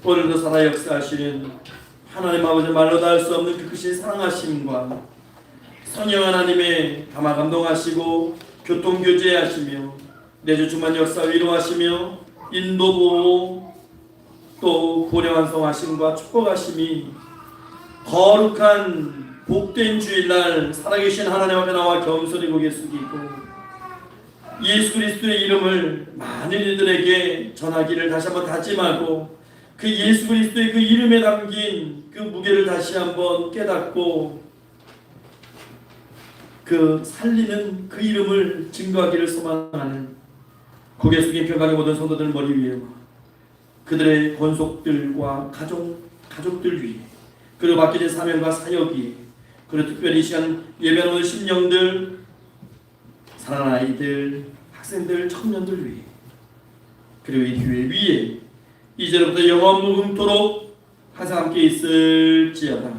오늘도 살아 역사하시는 하나님 아버지 말로 다 할 수 없는 그 크신 사랑하심과 성령 하나님의 감화 감동하시고 교통교제하시며 내주 주만 역사 위로하시며 인도보호 또 고려 완성하심과 축복하심이 거룩한 복된 주일날 살아계신 하나님 앞에 나와 겸손히 고개 숙이고 예수 그리스도의 이름을 많은 이들에게 전하기를 다시 한번 다짐하고 그 예수 그리스도의 그 이름에 담긴 그 무게를 다시 한번 깨닫고 그 살리는 그 이름을 증거하기를 소망하는 고개 숙인 평강의 모든 성도들 머리 위에 그들의 권속들과 가족들 위에 그리고 맡겨진 사명과 사역 위에 그리고 특별히 이 시간 예배하는 오늘 심령들 사랑하는 아이들 학생들 청년들 위에 그리고 이 교회 위에 이제로부터 영원 무궁토록 항상 함께 있을지어다.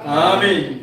아멘.